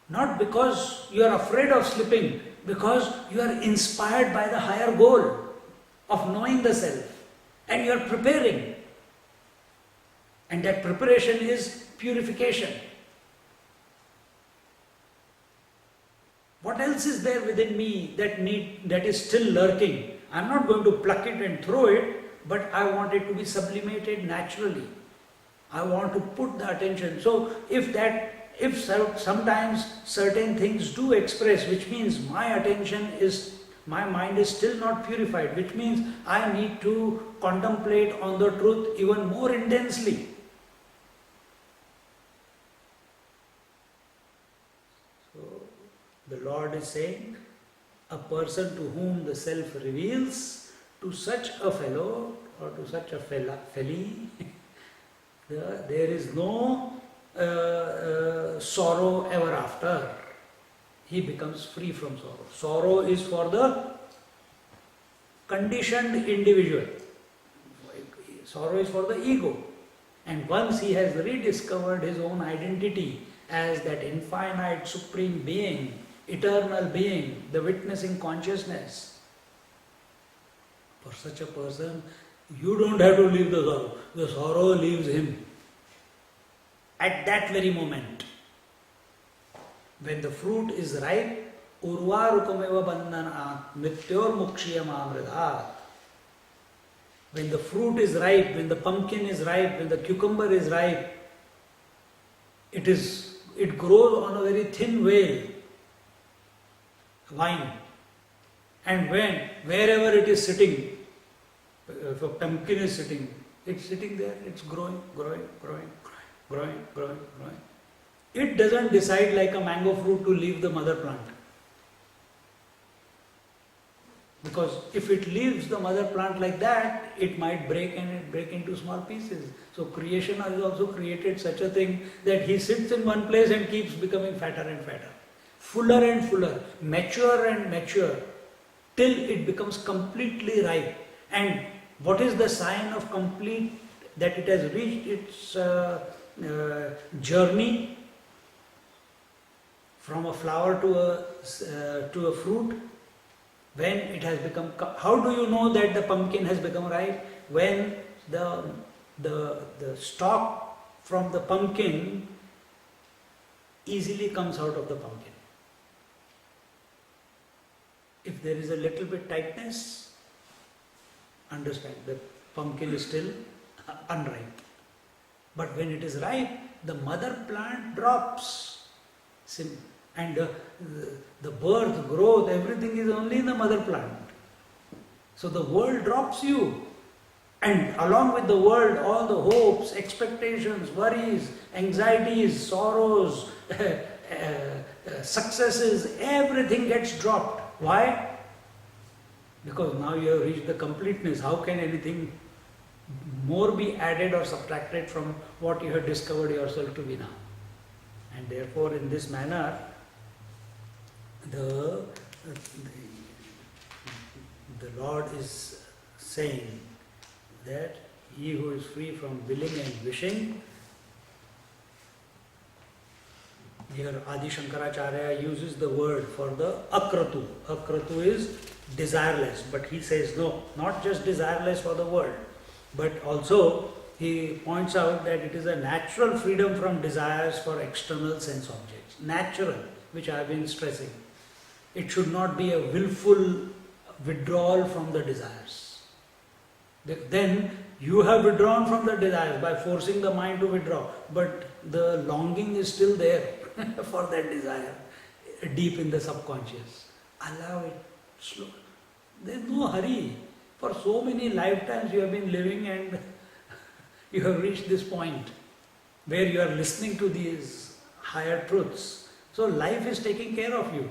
Not because you are afraid of slipping, because you are inspired by the higher goal of knowing the self, and you are preparing. And that preparation is purification. What else is there within me that is still lurking? I am not going to pluck it and throw it, but I want it to be sublimated naturally. I want to put the attention. So if that if sometimes certain things do express, which means my mind is still not purified, which means I need to contemplate on the truth even more intensely. So, the Lord is saying, a person to whom the self reveals, to such a fellow or to such a felly, there is no sorrow ever after. He becomes free from sorrow. Sorrow is for the conditioned individual. Sorrow is for the ego. And once he has rediscovered his own identity as that infinite supreme being, eternal being, the witnessing consciousness, for such a person, you don't have to leave the sorrow. The sorrow leaves him. At that very moment, when the fruit is ripe, urvarukameva bandhanat mrityor mukshiyamamridat. When the fruit is ripe, when the pumpkin is ripe, when the cucumber is ripe, it grows on a very thin vine. And wherever it is sitting, if a pumpkin is sitting, it's sitting there, it's growing. It doesn't decide like a mango fruit to leave the mother plant. Because if it leaves the mother plant like that, it might break into small pieces. So creation has also created such a thing that he sits in one place and keeps becoming fatter and fatter, fuller and fuller, mature and mature, till it becomes completely ripe. And what is the sign of complete, that it has reached its journey from a flower to a fruit? When it has become, how do you know that the pumpkin has become ripe? When the stalk from the pumpkin easily comes out of the pumpkin. If there is a little bit tightness, understand the pumpkin is still unripe. But when it is ripe, the mother plant drops. And the birth, growth, everything is only in the mother plant. So the world drops you. And along with the world, all the hopes, expectations, worries, anxieties, sorrows, successes, everything gets dropped. Why? Because now you have reached the completeness. How can anything more be added or subtracted from what you have discovered yourself to be now? And therefore, in this manner, the Lord is saying that he who is free from willing and wishing, here Adi Shankaracharya uses the word for the akratu. Akratu is desireless, but he says no, not just desireless for the world, but also he points out that it is a natural freedom from desires for external sense objects. Natural, which I have been stressing. It should not be a willful withdrawal from the desires. Then you have withdrawn from the desires by forcing the mind to withdraw, but the longing is still there for that desire, deep in the subconscious. Allow it slow. There is no hurry. For so many lifetimes you have been living and you have reached this point where you are listening to these higher truths. So life is taking care of you.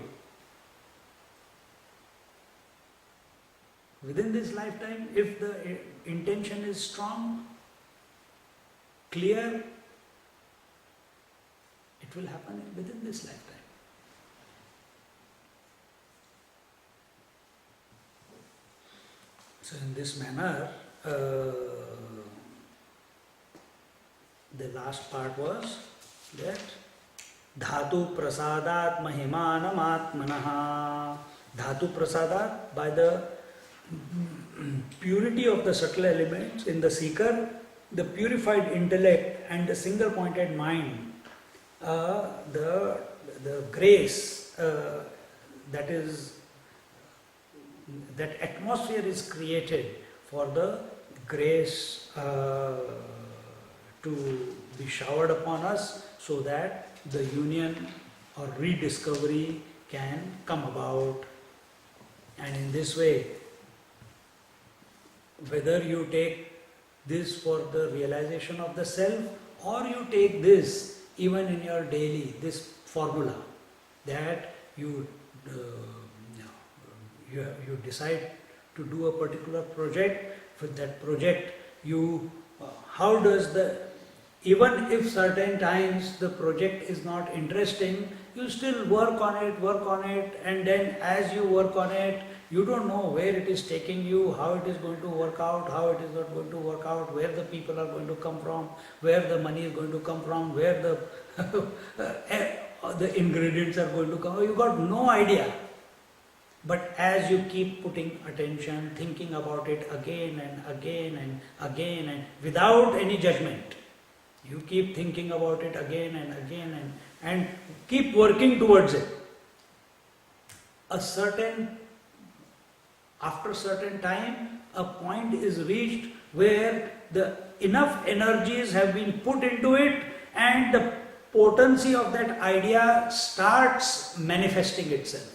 Within this lifetime, if the intention is strong, clear, it will happen within this lifetime. So in this manner, the last part was that Dhatu prasadat mahimanam atmanaha. Dhatu prasadat, by the purity of the subtle elements in the seeker, the purified intellect and the single pointed mind, the grace that atmosphere is created for the grace to be showered upon us, so that the union or rediscovery can come about. And in this way, whether you take this for the realization of the self, or you take this even in your daily, this formula, that you decide to do a particular project. With that project, how does even if certain times the project is not interesting, you still work on it, and then as you work on it, you don't know where it is taking you, how it is going to work out, how it is not going to work out, where the people are going to come from, where the money is going to come from, where the ingredients are going to come. You got no idea. But as you keep putting attention, thinking about it again and again and again, and without any judgment, you keep thinking about it again and again and keep working towards it. After a certain time, a point is reached where enough energies have been put into it, and the potency of that idea starts manifesting itself.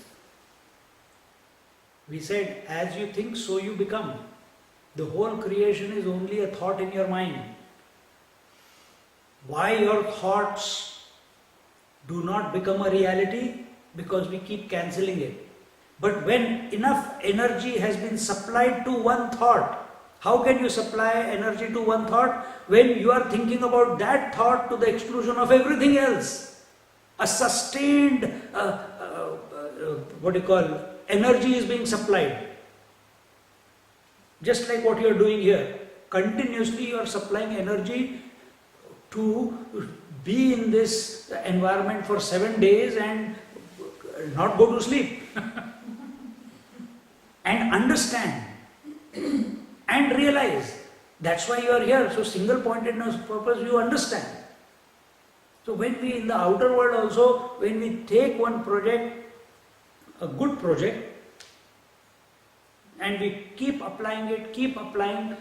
We said, as you think, so you become. The whole creation is only a thought in your mind. Why your thoughts do not become a reality? Because we keep cancelling it. But when enough energy has been supplied to one thought, how can you supply energy to one thought when you are thinking about that thought to the exclusion of everything else? A sustained, energy is being supplied. Just like what you are doing here. Continuously you are supplying energy to be in this environment for 7 days and not go to sleep. And understand and realize. That's why you are here. So single pointedness purpose, you understand. So when we in the outer world also, when we take one project, a good project, and we keep applying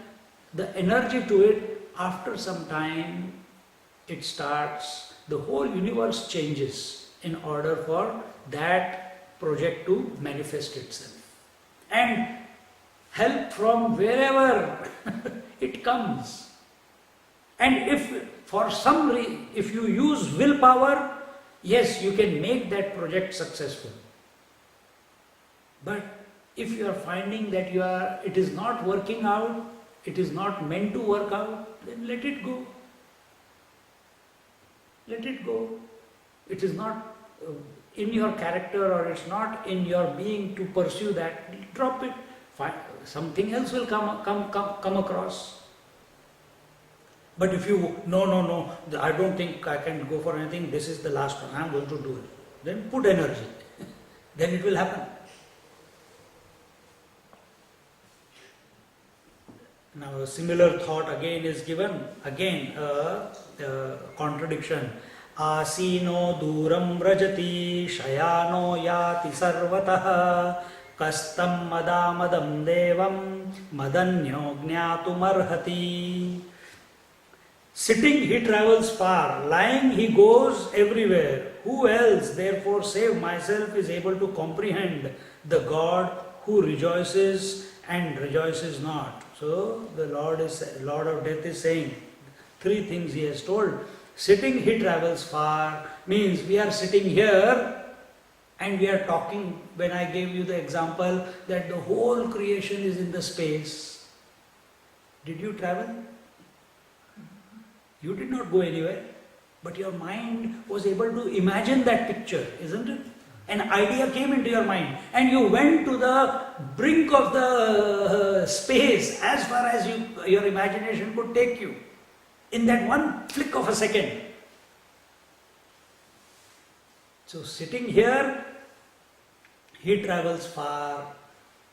the energy to it, after some time the whole universe changes in order for that project to manifest itself. And help from wherever it comes. And if you use willpower, yes, you can make that project successful. But if you are finding that it is not working out, it is not meant to work out, then let it go. Let it go. It is not in your character, or it's not in your being to pursue that. Drop it. Something else will come across. But if you, no, I don't think I can go for anything, this is the last one, I am going to do it. Then put energy. Then it will happen. Now a similar thought again is given, again a contradiction. Asino duram rajati shayano yati sarvatah kastam madamadam devam madanyo jnatum arhati. Sitting he travels far, lying he goes everywhere. Who else, therefore, save myself is able to comprehend the God who rejoices and rejoices not? So the Lord of Death is saying 3 things he has told. Sitting he travels far means we are sitting here and we are talking. When I gave you the example that the whole creation is in the space, did you travel? You did not go anywhere, but your mind was able to imagine that picture, isn't it? An idea came into your mind and you went to the brink of the space as far as your imagination could take you in that one flick of a second. So sitting here, he travels far.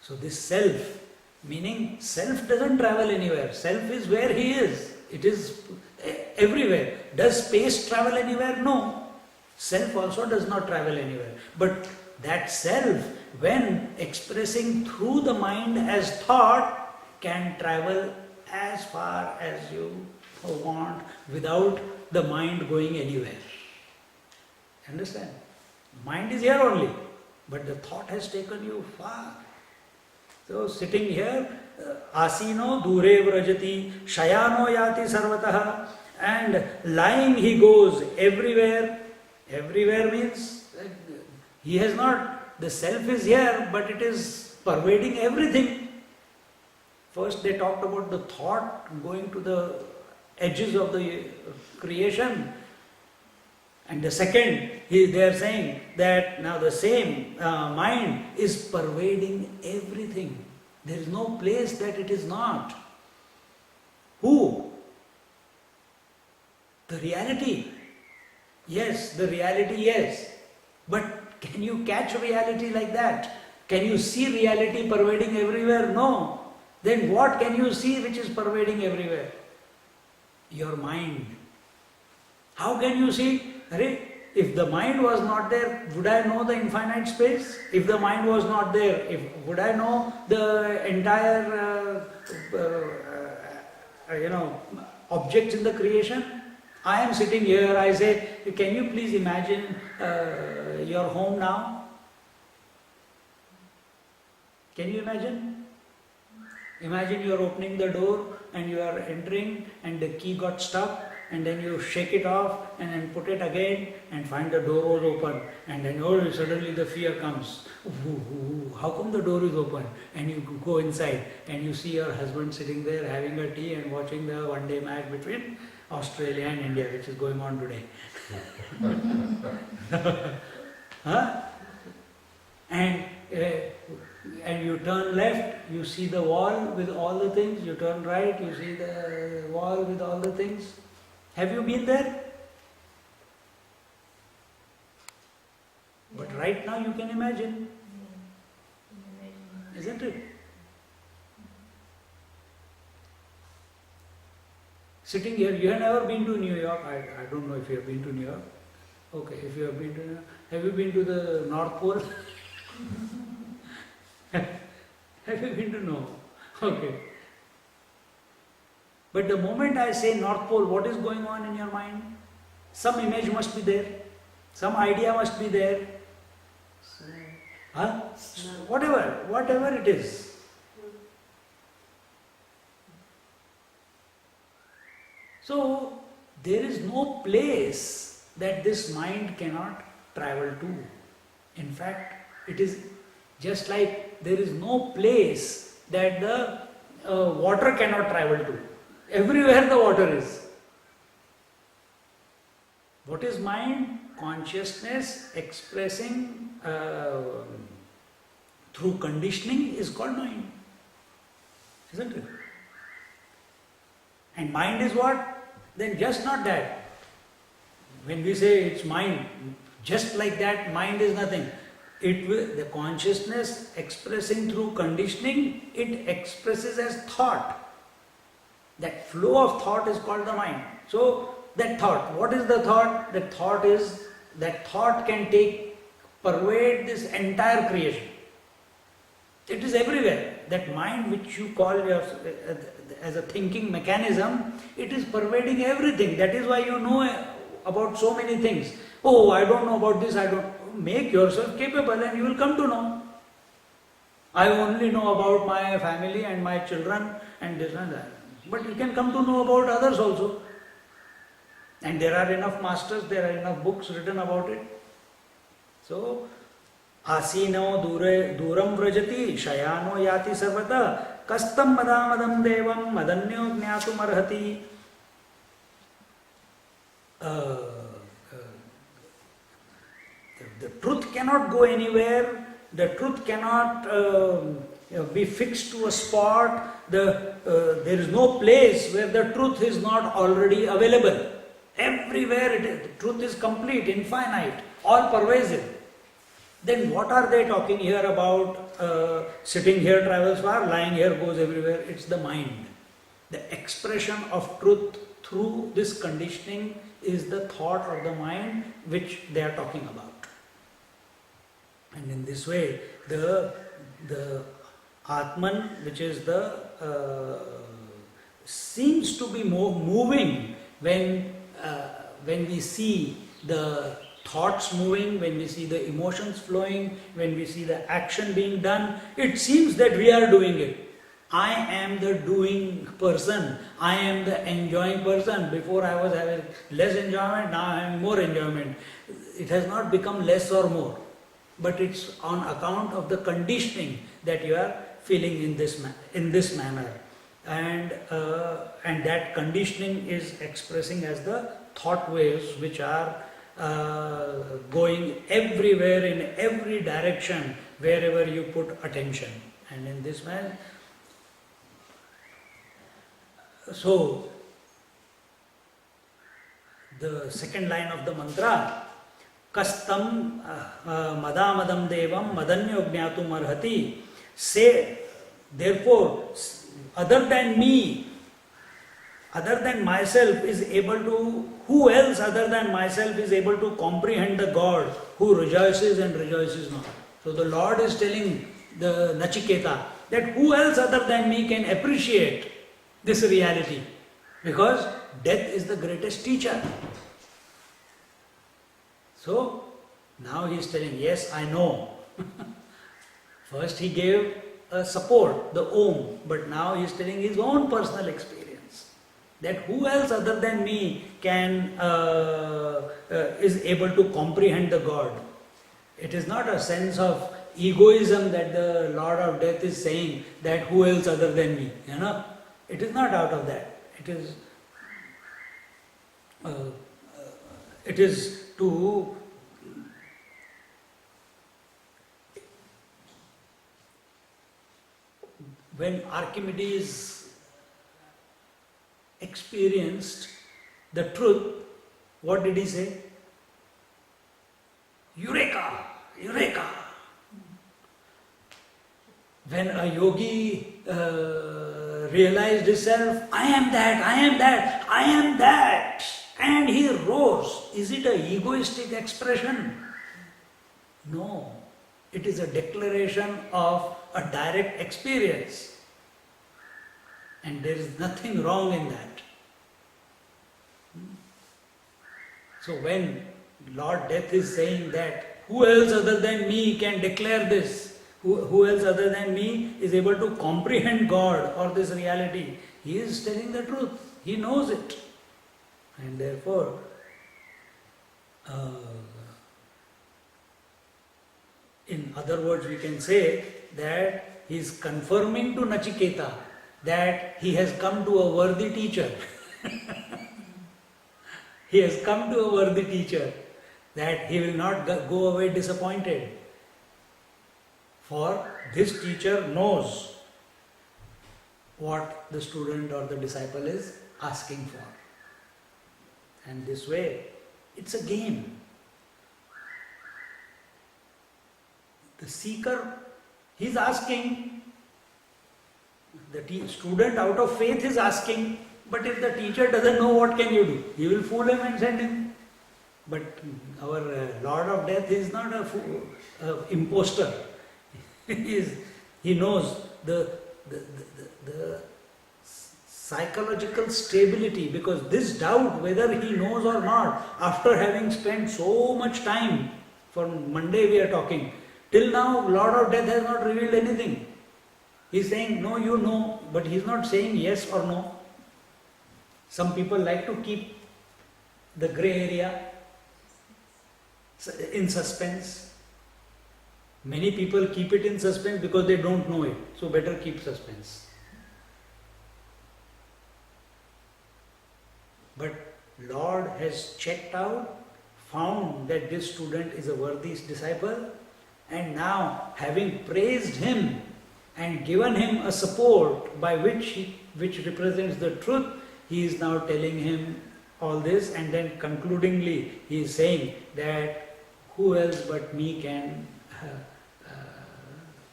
So this self, meaning self doesn't travel anywhere. Self is where he is. It is everywhere. Does space travel anywhere? No. Self also does not travel anywhere. But that self, when expressing through the mind as thought, can travel as far as you want without the mind going anywhere. Understand? Mind is here only, but the thought has taken you far. So sitting here, asino dure vrajati, shayano yati sarvatah, and lying he goes everywhere. Everywhere means he has not, the self is here, but it is pervading everything. First they talked about the thought going to the edges of the creation. And the second, they are saying that now the same mind is pervading everything. There is no place that it is not. Who? The reality. Yes, the reality, yes. But can you catch reality like that? Can you see reality pervading everywhere? No. Then what can you see which is pervading everywhere? Your mind. How can you see? If the mind was not there, would I know the infinite space? If the mind was not there, would I know the entire, objects in the creation? I am sitting here, I say, can you please imagine your home now? Can you imagine? Imagine you are opening the door and you are entering and the key got stuck, and then you shake it off and then put it again and find the door was open, and then suddenly the fear comes. How come the door is open? And you go inside and you see your husband sitting there having a tea and watching the one-day match between Australia and India, which is going on today. Huh? And you turn left, you see the wall with all the things. You turn right, you see the wall with all the things. Have you been there? But right now you can imagine, isn't it? Sitting here, you have never been to New York. I don't know if you have been to New York. Okay, if you have been to New York, have you been to the North Pole? Have you been to know? Okay. But the moment I say North Pole, what is going on in your mind? Some image must be there. Some idea must be there. Huh? Whatever it is. So, there is no place that this mind cannot travel to. In fact, it is just like there is no place that the water cannot travel to. Everywhere the water is. What is mind? Consciousness expressing through conditioning is called mind. Isn't it? And mind is what? Then just not that. When we say it's mind, just like that, mind is nothing. The consciousness expressing through conditioning, it expresses as thought. That flow of thought is called the mind. So, that thought, what is the thought? That thought can pervade this entire creation. It is everywhere. That mind which you call as a thinking mechanism, it is pervading everything. That is why you know about so many things. Oh, I don't know about this, I don't. Make yourself capable and you will come to know. I only know about my family and my children and this and that. But you can come to know about others also. And there are enough masters, there are enough books written about it. So, asino duram vrajati, shayano yati sarvata, kastam madamadam devam, madanyo jnatum arhati. The truth cannot go anywhere, the truth cannot be fixed to a spot, there is no place where the truth is not already available. Everywhere it is. The truth is complete, infinite, all pervasive. Then what are they talking here about? Sitting here travels far, lying here goes everywhere. It's the mind. The expression of truth through this conditioning is the thought of the mind which they are talking about. And in this way, the Atman, which is seems to be more moving when we see the thoughts moving, when we see the emotions flowing, when we see the action being done, it seems that we are doing it. I am the doing person. I am the enjoying person. Before I was having less enjoyment, now I am more enjoyment. It has not become less or more, but it's on account of the conditioning that you are feeling in this manner, and that conditioning is expressing as the thought waves which are going everywhere in every direction wherever you put attention, and in this manner. So, the second line of the mantra, Kastam Madamadam Devam Madanyo Jnatum Arhati, say, therefore, other than me, other than myself is able to, who else other than myself is able to comprehend the God who rejoices and rejoices not? So the Lord is telling the Nachiketa that who else other than me can appreciate this reality, because death is the greatest teacher. So now he is telling, yes, I know. First he gave a support, the Om, but now he is telling his own personal experience, that who else other than me can is able to comprehend the God. It is not a sense of egoism that the Lord of Death is saying that who else other than me, It is not out of that. It is to when Archimedes experienced the truth, what did he say? Eureka! Eureka! When a yogi realized himself, I am that, I am that, I am that, and he rose. Is it an egoistic expression? No. It is a declaration of a direct experience. And there is nothing wrong in that. So when Lord Death is saying that, who else other than me can declare this? Who else other than me is able to comprehend God or this reality? He is telling the truth. He knows it. And therefore, in other words, we can say that he is confirming to Nachiketa that he has come to a worthy teacher. He has come to a worthy teacher, that he will not go away disappointed. For this teacher knows what the student or the disciple is asking for. And this way, it's a game. The seeker, he's asking, the student out of faith is asking, but if the teacher doesn't know, what can you do? He will fool him and send him. But our Lord of Death is not a fool, imposter. He knows the psychological stability, because this doubt whether he knows or not, after having spent so much time, from Monday we are talking, till now Lord of Death has not revealed anything. He is saying, no, you know, but he is not saying yes or no. Some people like to keep the grey area in suspense. Many people keep it in suspense because they don't know it, so better keep suspense. But Lord has checked out, found that this student is a worthy disciple, and now having praised him and given him a support by which represents the truth, he is now telling him all this, and then concludingly he is saying that who else but me can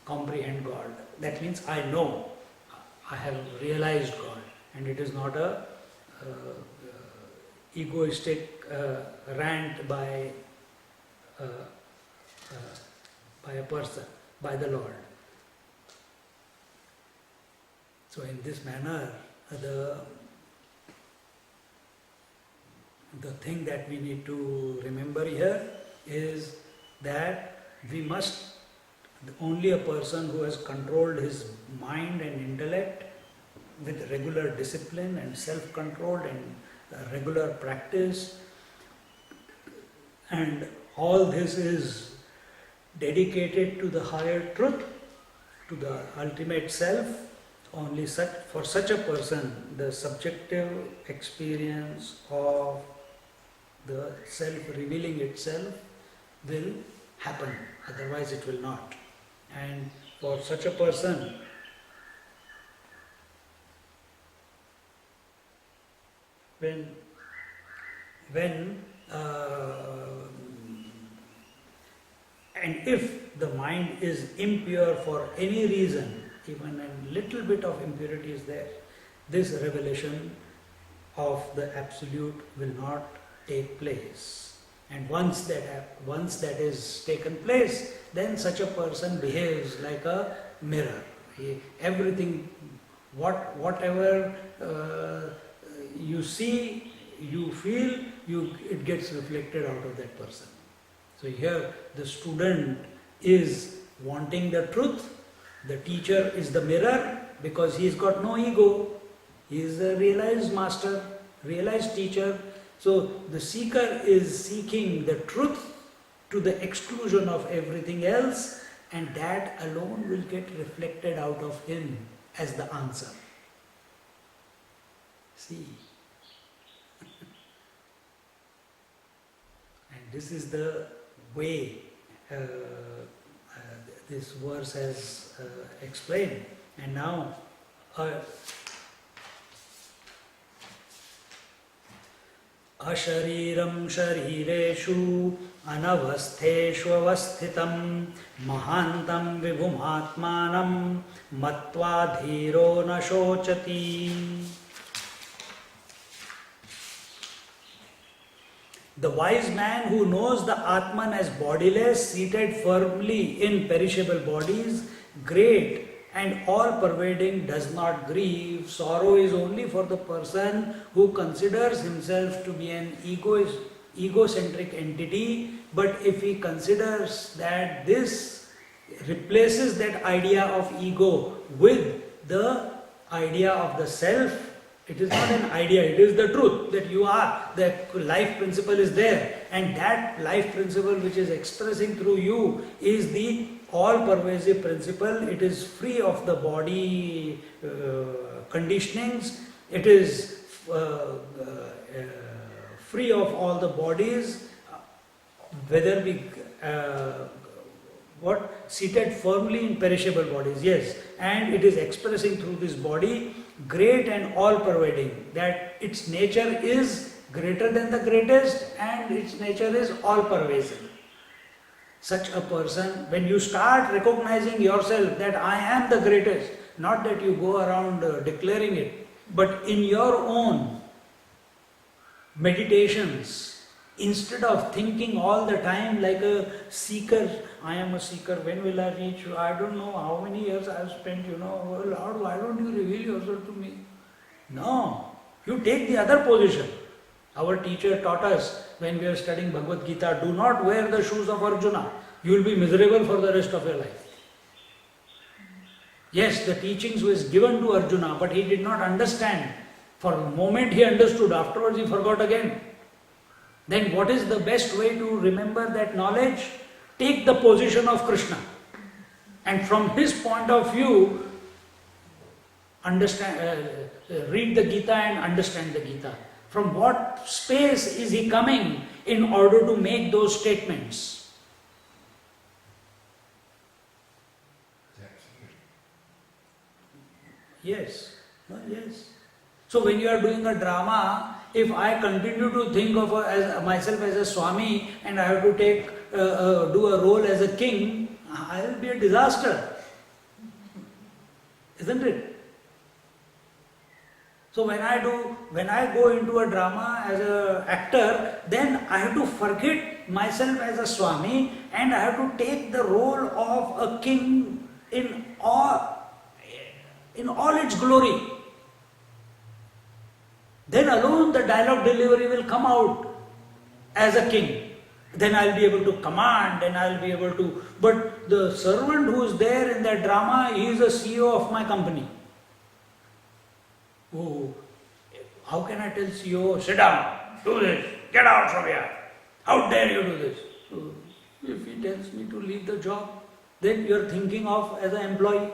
comprehend God. That means I know, I have realized God, and it is not a egoistic rant by a person, by the Lord. So in this manner, the thing that we need to remember here is that only a person who has controlled his mind and intellect with regular discipline and self-control and regular practice, and all this is dedicated to the higher truth, to the ultimate self, for such a person the subjective experience of the self revealing itself will happen, otherwise it will not. And for such a person, when and if the mind is impure for any reason, even a little bit of impurity is there, this revelation of the Absolute will not take place. And once that is taken place, then such a person behaves like a mirror. Everything, whatever you see, you feel, it gets reflected out of that person. So here the student is wanting the truth, the teacher is the mirror because he's got no ego. He is a realized master, realized teacher. So the seeker is seeking the truth to the exclusion of everything else, and that alone will get reflected out of him as the answer. See. And this is the way this verse has explained. And now Ashariram sharireshu anavastheshu avasthitam mahantam vibhumatmanam matva dhiro na shochati. The wise man who knows the Atman as bodiless, seated firmly in perishable bodies, great and all-pervading, does not grieve. Sorrow is only for the person who considers himself to be an egocentric entity, but if he considers that this replaces that idea of ego with the idea of the self, it is not an idea, it is the truth that you are, the life principle is there, and that life principle which is expressing through you is the all-pervasive principle. It is free of the body conditionings, it is free of all the bodies, whether we seated firmly in perishable bodies, yes, and it is expressing through this body, great and all-pervading, that its nature is greater than the greatest and its nature is all-pervasive. Such a person, when you start recognizing yourself that I am the greatest, not that you go around declaring it, but in your own meditations, instead of thinking all the time like a seeker, I am a seeker, when will I reach you? I don't know how many years I have spent, oh Lord, why don't you reveal yourself to me? No, you take the other position. Our teacher taught us when we were studying Bhagavad Gita, do not wear the shoes of Arjuna. You will be miserable for the rest of your life. Yes, the teachings was given to Arjuna, but he did not understand. For a moment he understood, afterwards he forgot again. Then what is the best way to remember that knowledge? Take the position of Krishna. And from his point of view, understand, read the Gita and understand the Gita. From what space is he coming in order to make those statements? Yes. Yes. So when you are doing a drama, if I continue to think of myself as a Swami and I have to do a role as a king, I will be a disaster. Isn't it? So when I go into a drama as an actor, then I have to forget myself as a Swami and I have to take the role of a king in all its glory. Then alone the dialogue delivery will come out as a king. then I'll be able to command, and I'll be able to. But the servant who is there in that drama, he is the CEO of my company. Oh, how can I tell CEO, sit down, do this, get out from here? How dare you do this? So, if he tells me to leave the job, then you are thinking of as an employee.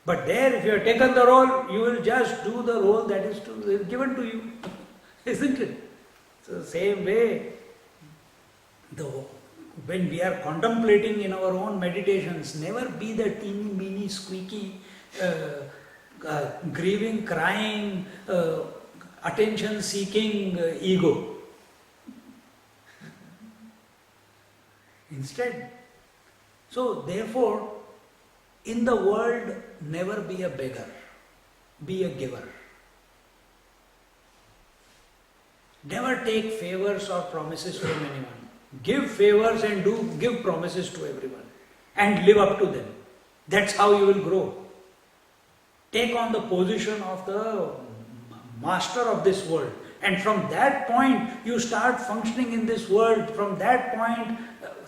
But there, if you have taken the role, you will just do the role that is given to you. Isn't it? So, same way, when we are contemplating in our own meditations, never be the teeny, meeny, squeaky, grieving, crying, attention-seeking ego. Instead, so therefore, in the world, never be a beggar, be a giver. Never take favors or promises from anyone. Give favors and give promises to everyone and live up to them. That's how you will grow. Take on the position of the master of this world, and from that point you start functioning in this world. From that point,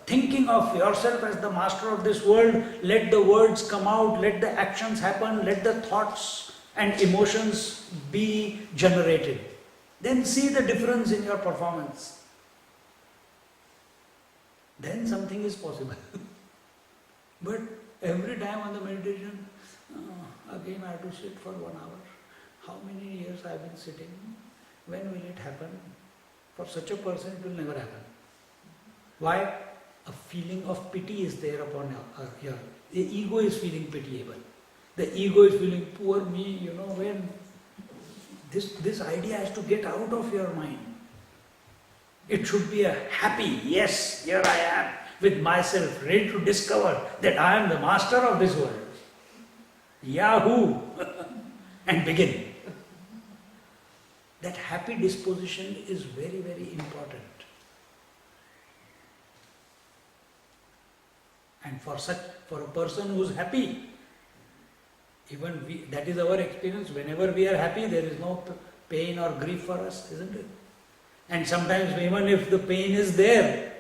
thinking of yourself as the master of this world, let the words come out, let the actions happen, let the thoughts and emotions be generated. Then see the difference in your performance. Then something is possible. But every time on the meditation, again I have to sit for 1 hour. How many years I have been sitting? When will it happen? For such a person it will never happen. Why? A feeling of pity is there upon here. The ego is feeling pitiable. The ego is feeling, poor me, when this idea has to get out of your mind. It should be a happy, yes, here I am with myself, ready to discover that I am the master of this world. Yahoo! And begin. That happy disposition is very, very important. And for a person who is happy, that is our experience. Whenever we are happy, there is no pain or grief for us, isn't it? And sometimes even if the pain is there,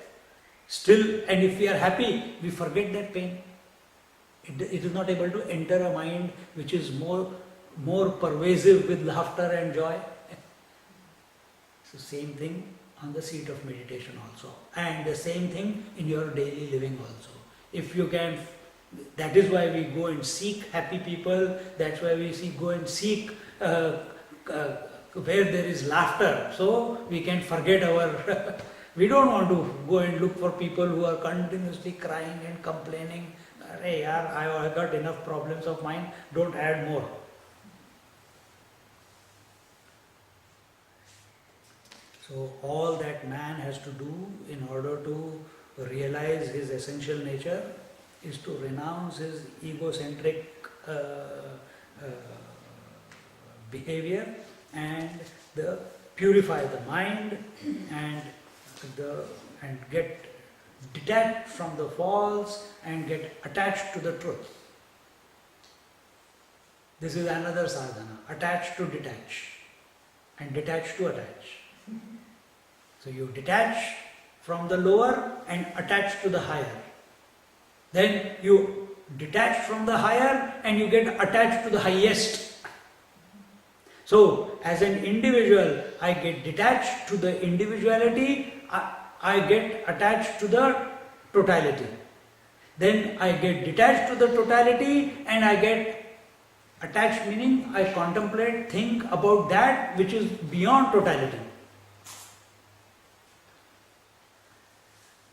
still, and if we are happy, we forget that pain. It is not able to enter a mind which is more pervasive with laughter and joy. So same thing on the seat of meditation also. And the same thing in your daily living also. If you can, that is why we go and seek happy people, that's why we go and seek where there is laughter, so we can forget our, we don't want to go and look for people who are continuously crying and complaining, hey yaar, I got enough problems of mine, don't add more. So all that man has to do in order to realize his essential nature is to renounce his egocentric behavior and purify the mind and get detached from the false and get attached to the truth. This is another sadhana, attach to detach and detach to attach. So you detach from the lower and attach to the higher. Then you detach from the higher and you get attached to the highest. So, as an individual, I get detached to the individuality, I get attached to the totality. Then I get detached to the totality and I get attached, meaning I contemplate, think about that which is beyond totality.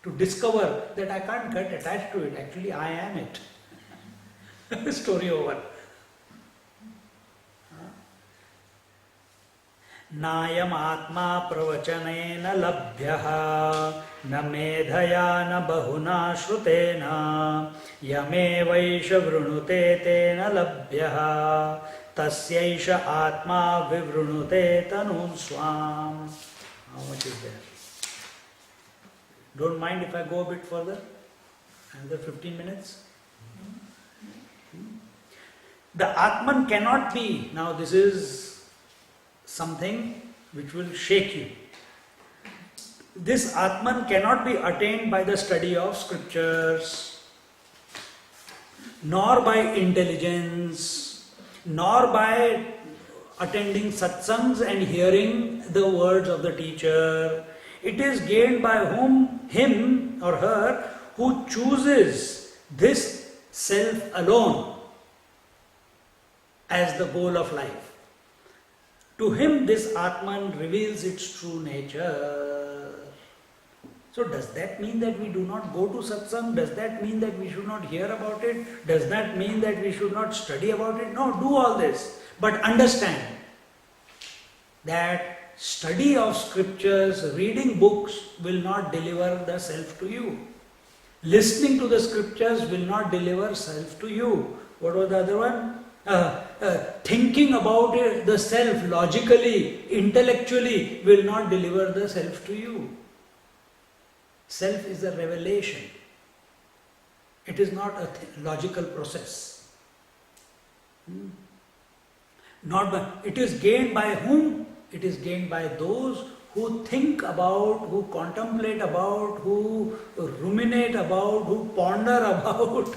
To discover that I can't get attached to it, actually I am it. Story over. नायम आत्मा प्रवचनेन लभ्यः न मेधया न बहुना श्रुतेन यमेवैष वृणुते तेन लभ्यः तस्यैष आत्मा विवृणुते तनुं स्वाम्. How much is there? Don't mind if I go a bit further? Another 15 minutes? The Atman cannot be, now this is something which will shake you. This Atman cannot be attained by the study of scriptures, nor by intelligence, nor by attending satsangs and hearing the words of the teacher. It is gained by him or her who chooses this self alone as the goal of life. To him this Atman reveals its true nature. So does that mean that we do not go to satsang? Does that mean that we should not hear about it? Does that mean that we should not study about it? No, do all this. But understand that study of scriptures, reading books will not deliver the self to you. Listening to the scriptures will not deliver self to you. What was the other one? Thinking about it, the self logically, intellectually will not deliver the self to you. Self is a revelation. It is not a logical process. It is gained by whom? It is gained by those who think about, who contemplate about, who ruminate about, who ponder about.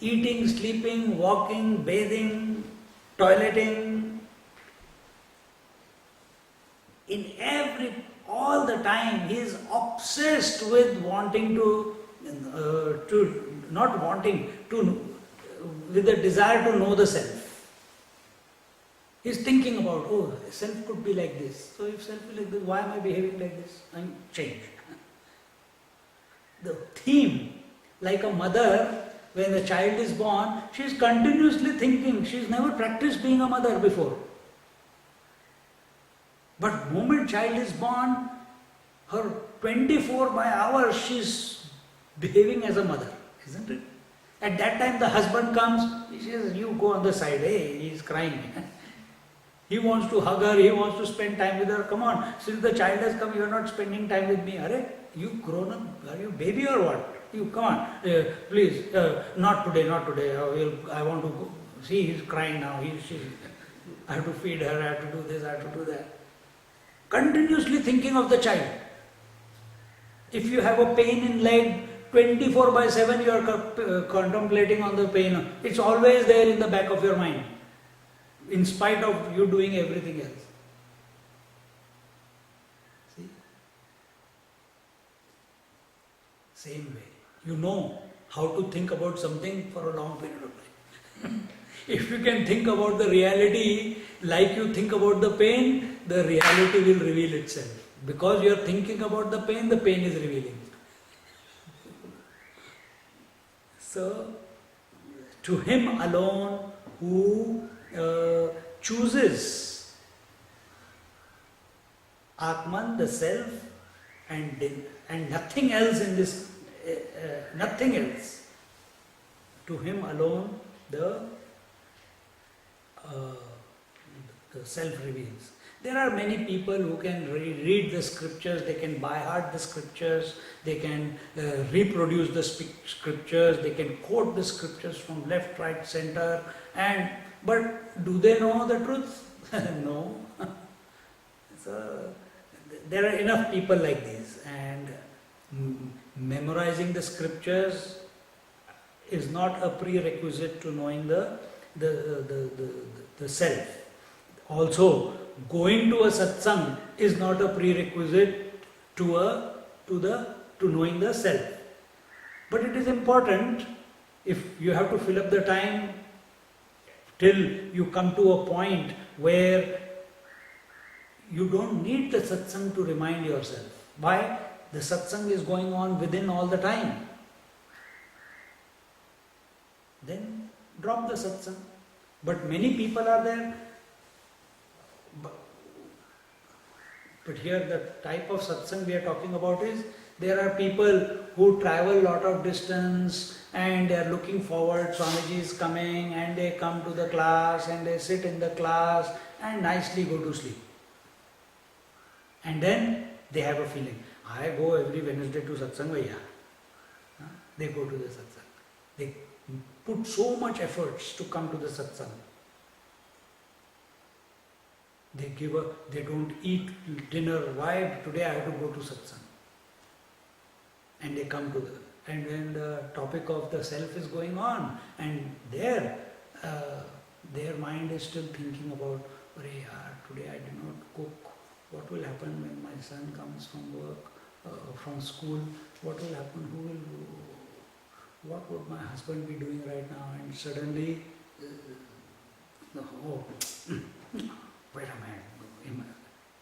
Eating, sleeping, walking, bathing, toileting. All the time he is obsessed with with the desire to know the self. He is thinking about, oh, self could be like this. So if self is like this, why am I behaving like this? I'm changed. The theme, like a mother, when the child is born, she is continuously thinking. She has never practiced being a mother before. But the moment child is born, her 24 by hours she is behaving as a mother, isn't it? At that time the husband comes, he says, you go on the side, hey, he is crying. He wants to hug her, he wants to spend time with her. Come on, since the child has come, you are not spending time with me. Are you grown up? Are you baby or what? You come on, please, not today, not today. I want to go. See, he is crying now. I have to feed her, I have to do this, I have to do that. Continuously thinking of the child. If you have a pain in leg, 24 by 7 you are contemplating on the pain. It's always there in the back of your mind, in spite of you doing everything else. See? Same way. You know how to think about something for a long period of time. If you can think about the reality like you think about the pain, the reality will reveal itself. Because you are thinking about the pain is revealing. So, to him alone who chooses Atman, the self, and nothing else in this, nothing else. To him alone the self reveals. There are many people who can read the scriptures, they can by heart the scriptures, they can reproduce the scriptures, they can quote the scriptures from left, right, center, but do they know the truth? No. So there are enough people like this, and memorizing the scriptures is not a prerequisite to knowing the self. Also, going to a satsang is not a prerequisite to knowing the self. But it is important, if you have to fill up the time till you come to a point where you don't need the satsang to remind yourself. Why? The satsang is going on within all the time. Then drop the satsang. But many people are there. But here the type of satsang we are talking about is, there are people who travel a lot of distance and they are looking forward, Swamiji is coming, and they come to the class and they sit in the class and nicely go to sleep. And then they have a feeling, I go every Wednesday to satsang, bhaiya. They go to the satsang. They put so much efforts to come to the satsang. They don't eat dinner. Why? Today I have to go to satsang. And they come to and when the topic of the self is going on, and their mind is still thinking about, "Arey yaar, today I did not cook. What will happen when my son comes from work, from school? What will happen? What would my husband be doing right now?" And suddenly, oh, wait a minute,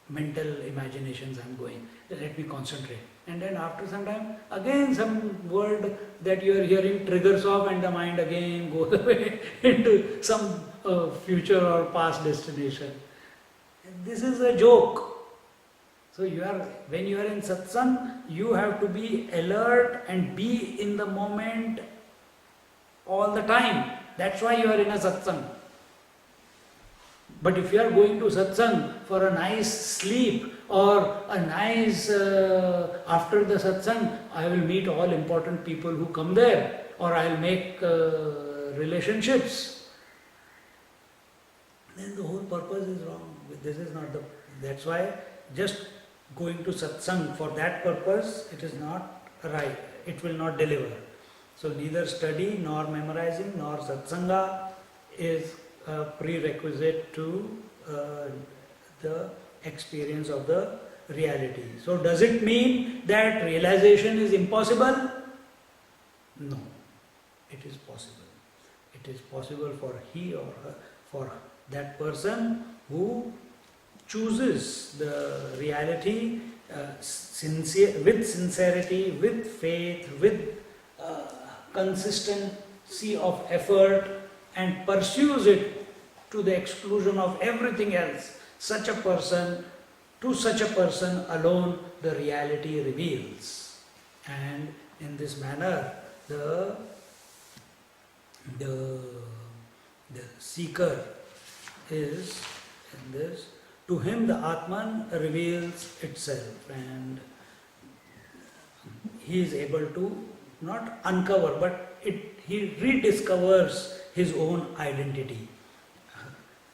mental imaginations I'm going, let me concentrate. And then after some time, again some word that you are hearing triggers off and the mind again goes away into some future or past destination. And this is a joke. So when you are in satsang, you have to be alert and be in the moment all the time. That's why you are in a satsang. But if you are going to satsang for a nice sleep or a nice, after the satsang, I will meet all important people who come there, or I will make relationships, then the whole purpose is wrong. This is not that's why just going to satsang for that purpose, it is not right. It will not deliver. So neither study nor memorizing nor satsanga is a prerequisite to the experience of the reality. So does it mean that realization is impossible? No, it is possible. It is possible for he or her, for that person who chooses the reality with sincerity, with faith, with consistency of effort, and pursues it to the exclusion of everything else. To such a person alone the reality reveals. And in this manner the seeker is in this. To him the Atman reveals itself, and he is able to not uncover, but he rediscovers his own identity.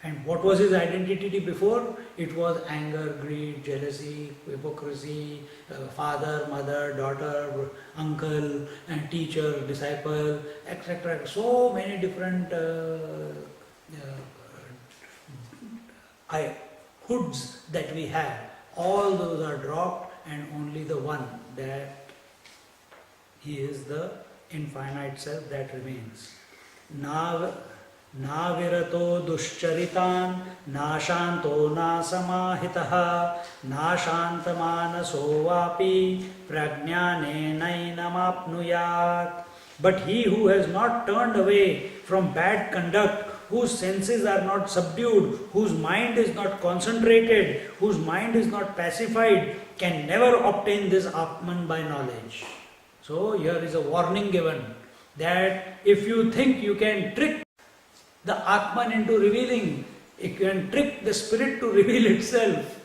And what was his identity before? It was anger, greed, jealousy, hypocrisy, father, mother, daughter, uncle, and teacher, disciple, etc. So many different hoods that we have. All those are dropped, and only the one, that he is the infinite self, that remains. Navirato duscharitan, nashanto nasamahitaha, nashantamanaso vapi, prajnanenainamapnuyat. But he who has not turned away from bad conduct, whose senses are not subdued, whose mind is not concentrated, whose mind is not pacified, can never obtain this Atman by knowledge. So here is a warning given, that if you think you can trick the Atman into revealing, you can trick the spirit to reveal itself.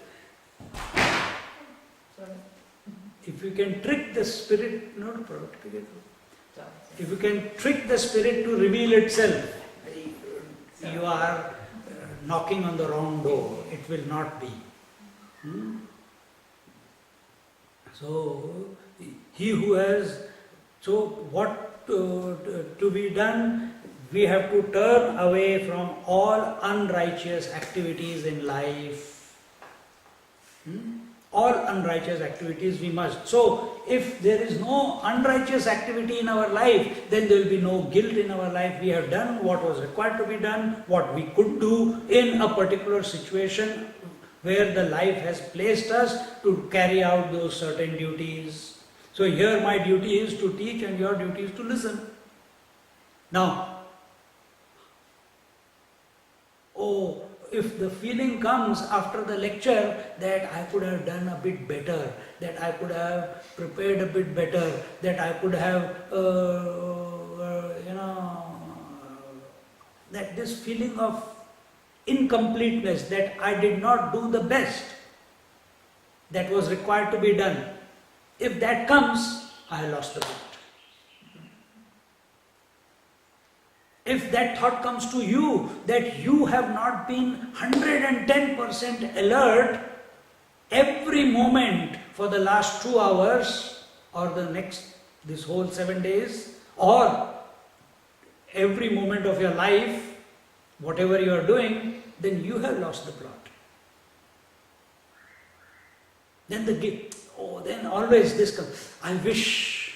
If you can trick the spirit, if you can trick the spirit to reveal itself, you are knocking on the wrong door. It will not be. So he who has, so what to be done? We have to turn away from all unrighteous activities in life. All unrighteous activities we must. So, if there is no unrighteous activity in our life, then there will be no guilt in our life. We have done what was required to be done, what we could do in a particular situation where the life has placed us to carry out those certain duties. So, here my duty is to teach and your duty is to listen. Now, if the feeling comes after the lecture that I could have done a bit better, that I could have prepared a bit better, that I could have, that this feeling of incompleteness, that I did not do the best that was required to be done, if that comes, I lost the bet. if that thought comes to you that you have not been 110% alert every moment for the last 2 hours or this whole 7 days, or every moment of your life, whatever you are doing, then you have lost the plot. Then always this comes. I wish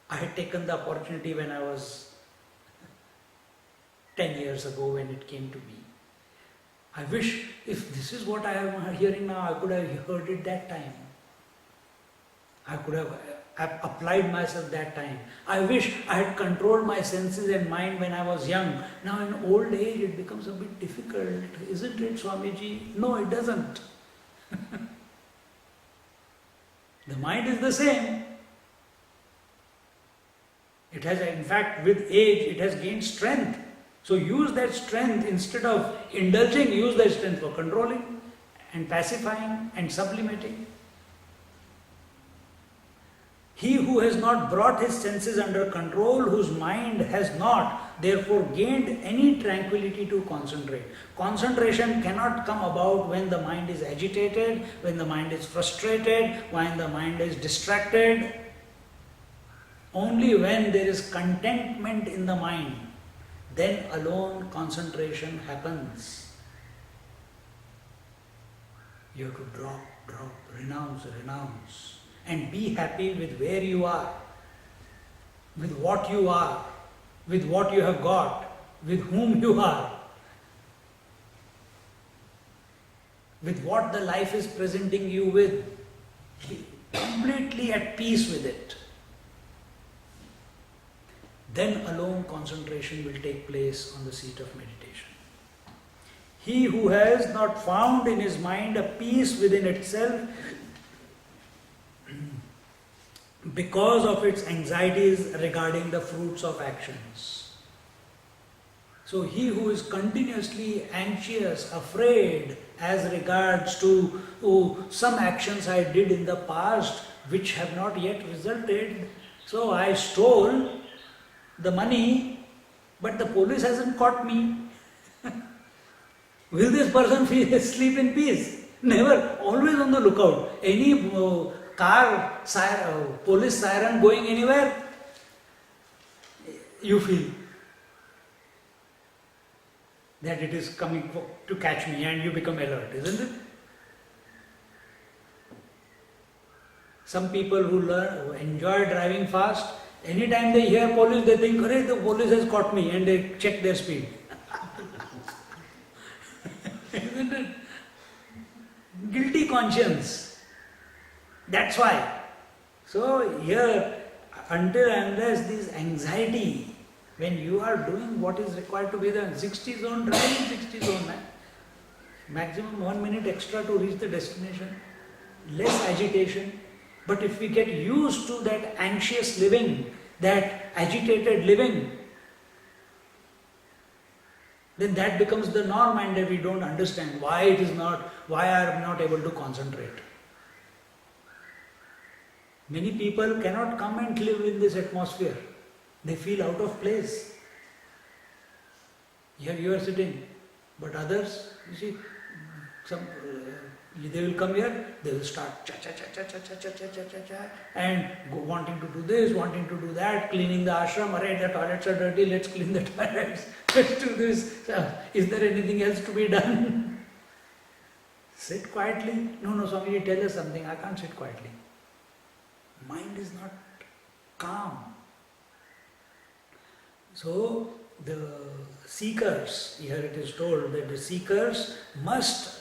I had taken the opportunity when I was 10 years ago when it came to me. I wish if this is what I am hearing now, I could have heard it that time. I could have applied myself that time. I wish I had controlled my senses and mind when I was young. Now in old age it becomes a bit difficult, isn't it, Swamiji? No, it doesn't. The mind is the same. It has, in fact, with age, it has gained strength. So use that strength instead of indulging, use that strength for controlling and pacifying and sublimating. He who has not brought his senses under control, whose mind has not, therefore, gained any tranquility to concentrate. Concentration cannot come about when the mind is agitated, when the mind is frustrated, when the mind is distracted. Only when there is contentment in the mind, then alone concentration happens. You have to drop, renounce. And be happy with where you are, with what you are, with what you have got, with whom you are, with what the life is presenting you with. Be completely at peace with it. Then alone concentration will take place on the seat of meditation. He who has not found in his mind a peace within itself, because of its anxieties regarding the fruits of actions. So he who is continuously anxious, afraid as regards to some actions I did in the past which have not yet resulted. So I stole the money, but the police hasn't caught me. Will this person sleep in peace? Never. Always on the lookout. Any car, police siren going anywhere, you feel that it is coming to catch me, and you become alert, isn't it? Some people who enjoy driving fast, anytime they hear police, they think, "Arey, the police has caught me," and they check their speed. Isn't it? Guilty conscience. That's why. So here, until unless this anxiety, when you are doing what is required to be done, 60 zone driving, 60 zone, maximum 1 minute extra to reach the destination, less agitation. But if we get used to that anxious living, that agitated living, then that becomes the norm, and we don't understand why I am not able to concentrate. Many people cannot come and live in this atmosphere. They feel out of place. Here you are sitting, but others, you see, they will come here, they will start and wanting to do this, wanting to do that, cleaning the ashram. Alright, the toilets are dirty, let's clean the toilets. Let's do this. Is there anything else to be done? Sit quietly. No, Swamiji, tell us something. I can't sit quietly. Mind is not calm. So the seekers, here it is told that the seekers must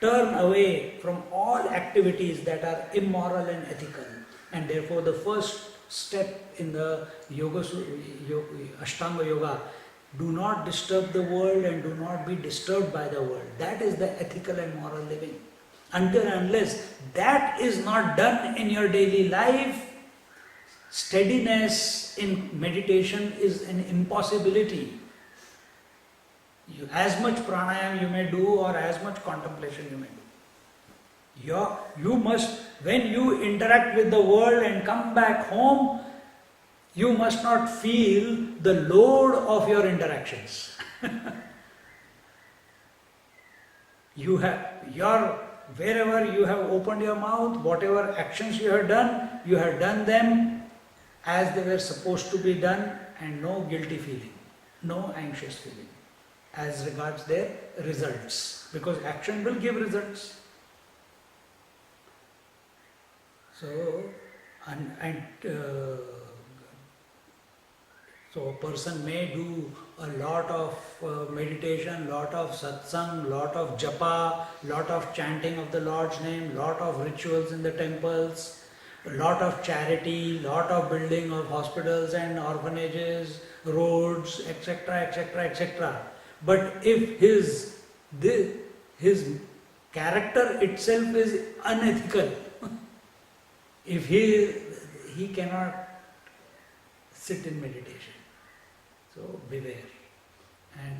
turn away from all activities that are immoral and ethical. And therefore the first step in the Ashtanga Yoga, do not disturb the world and do not be disturbed by the world. That is the ethical and moral living. Until and unless that is not done in your daily life, steadiness in meditation is an impossibility. As much pranayam you may do, or as much contemplation you may do. You must, when you interact with the world and come back home, You must not feel the load of your interactions. You have wherever you have opened your mouth, whatever actions you have done them as they were supposed to be done, and no guilty feeling, no anxious feeling as regards their results, because action will give results. So, so a person may do a lot of meditation, lot of satsang, lot of japa, lot of chanting of the Lord's name, lot of rituals in the temples, lot of charity, lot of building of hospitals and orphanages, roads, etc., etc., etc. But if his character itself is unethical, if he cannot sit in meditation. So beware. And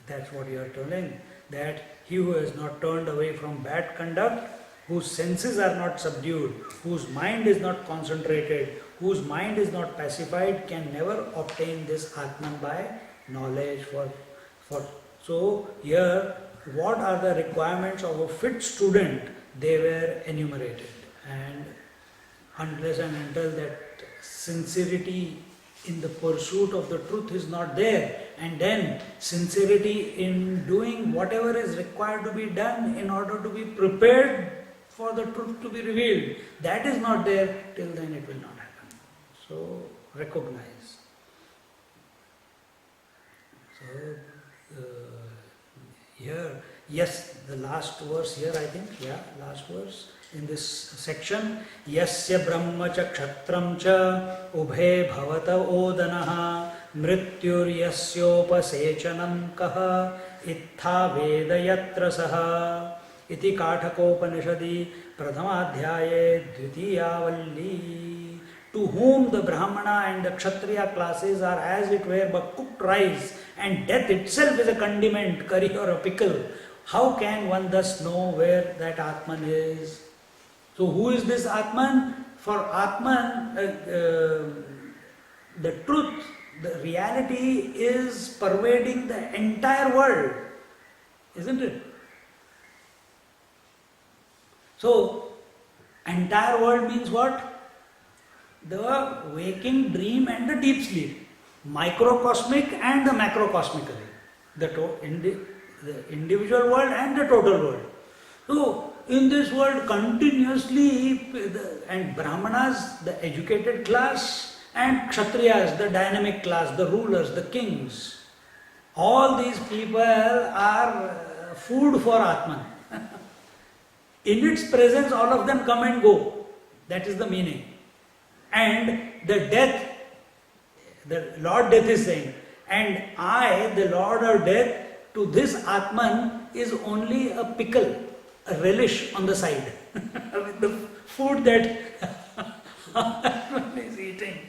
that's what you are telling, that he who has not turned away from bad conduct, whose senses are not subdued, whose mind is not concentrated, whose mind is not pacified, can never obtain this Atman by knowledge. So here, what are the requirements of a fit student? They were enumerated. And unless and until that sincerity in the pursuit of the truth is not there, and then sincerity in doing whatever is required to be done in order to be prepared for the truth to be revealed, that is not there, till then it will not happen. So recognize. So here, yes, the last verse here, I think, last verse in this section, Yasya Brahma cha Kshatram cha Ubhe Bhavata Odanaha Mrityur Yasyopasechanam Kaha Ittha Veda Yatra Saha Iti Kathakopanishadi Pradhamadhyaye Dvitiyavalli. To whom the Brahmana and the Kshatriya classes are as it were but cooked rice, and death itself is a condiment, curry or a pickle, how can one thus know where that Atman is? So who is this Atman? For Atman, the truth, the reality is pervading the entire world, isn't it? So, entire world means what? The waking dream and the deep sleep, microcosmic and the macrocosmically, the individual world and the total world. So, in this world continuously, and Brahmanas, the educated class, and Kshatriyas, the dynamic class, the rulers, the kings, all these people are food for Atman. In its presence, all of them come and go. That is the meaning. And the Lord Death is saying, and I, the Lord of Death, to this Atman is only a pickle, a relish on the side, with the food that Atman is eating.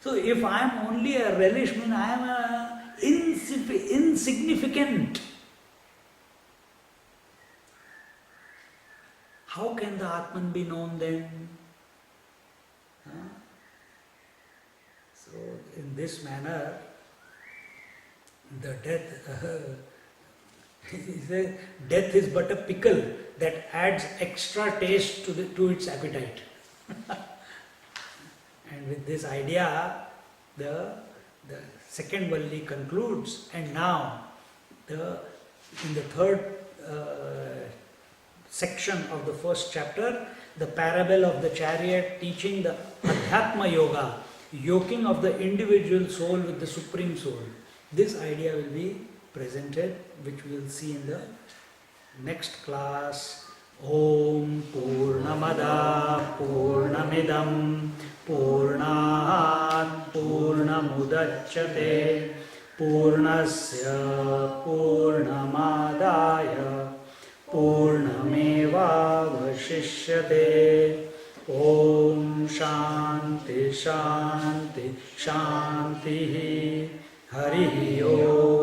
So if I am only a relish, means I am insignificant. How can the Atman be known then? So in this manner, the death is but a pickle that adds extra taste to its appetite. And with this idea, the second Valli concludes, and now in the third section of the first chapter, the parable of the chariot teaching the Adhyatma Yoga, yoking of the individual soul with the Supreme Soul. This idea will be presented, which we will see in the next class. Om Purnamada Purnamidam Purnat Purnamudachyate Purnasya Purnamadaya Purnameva Vashishyate. Om Shanti Shanti Shanti Hari Om.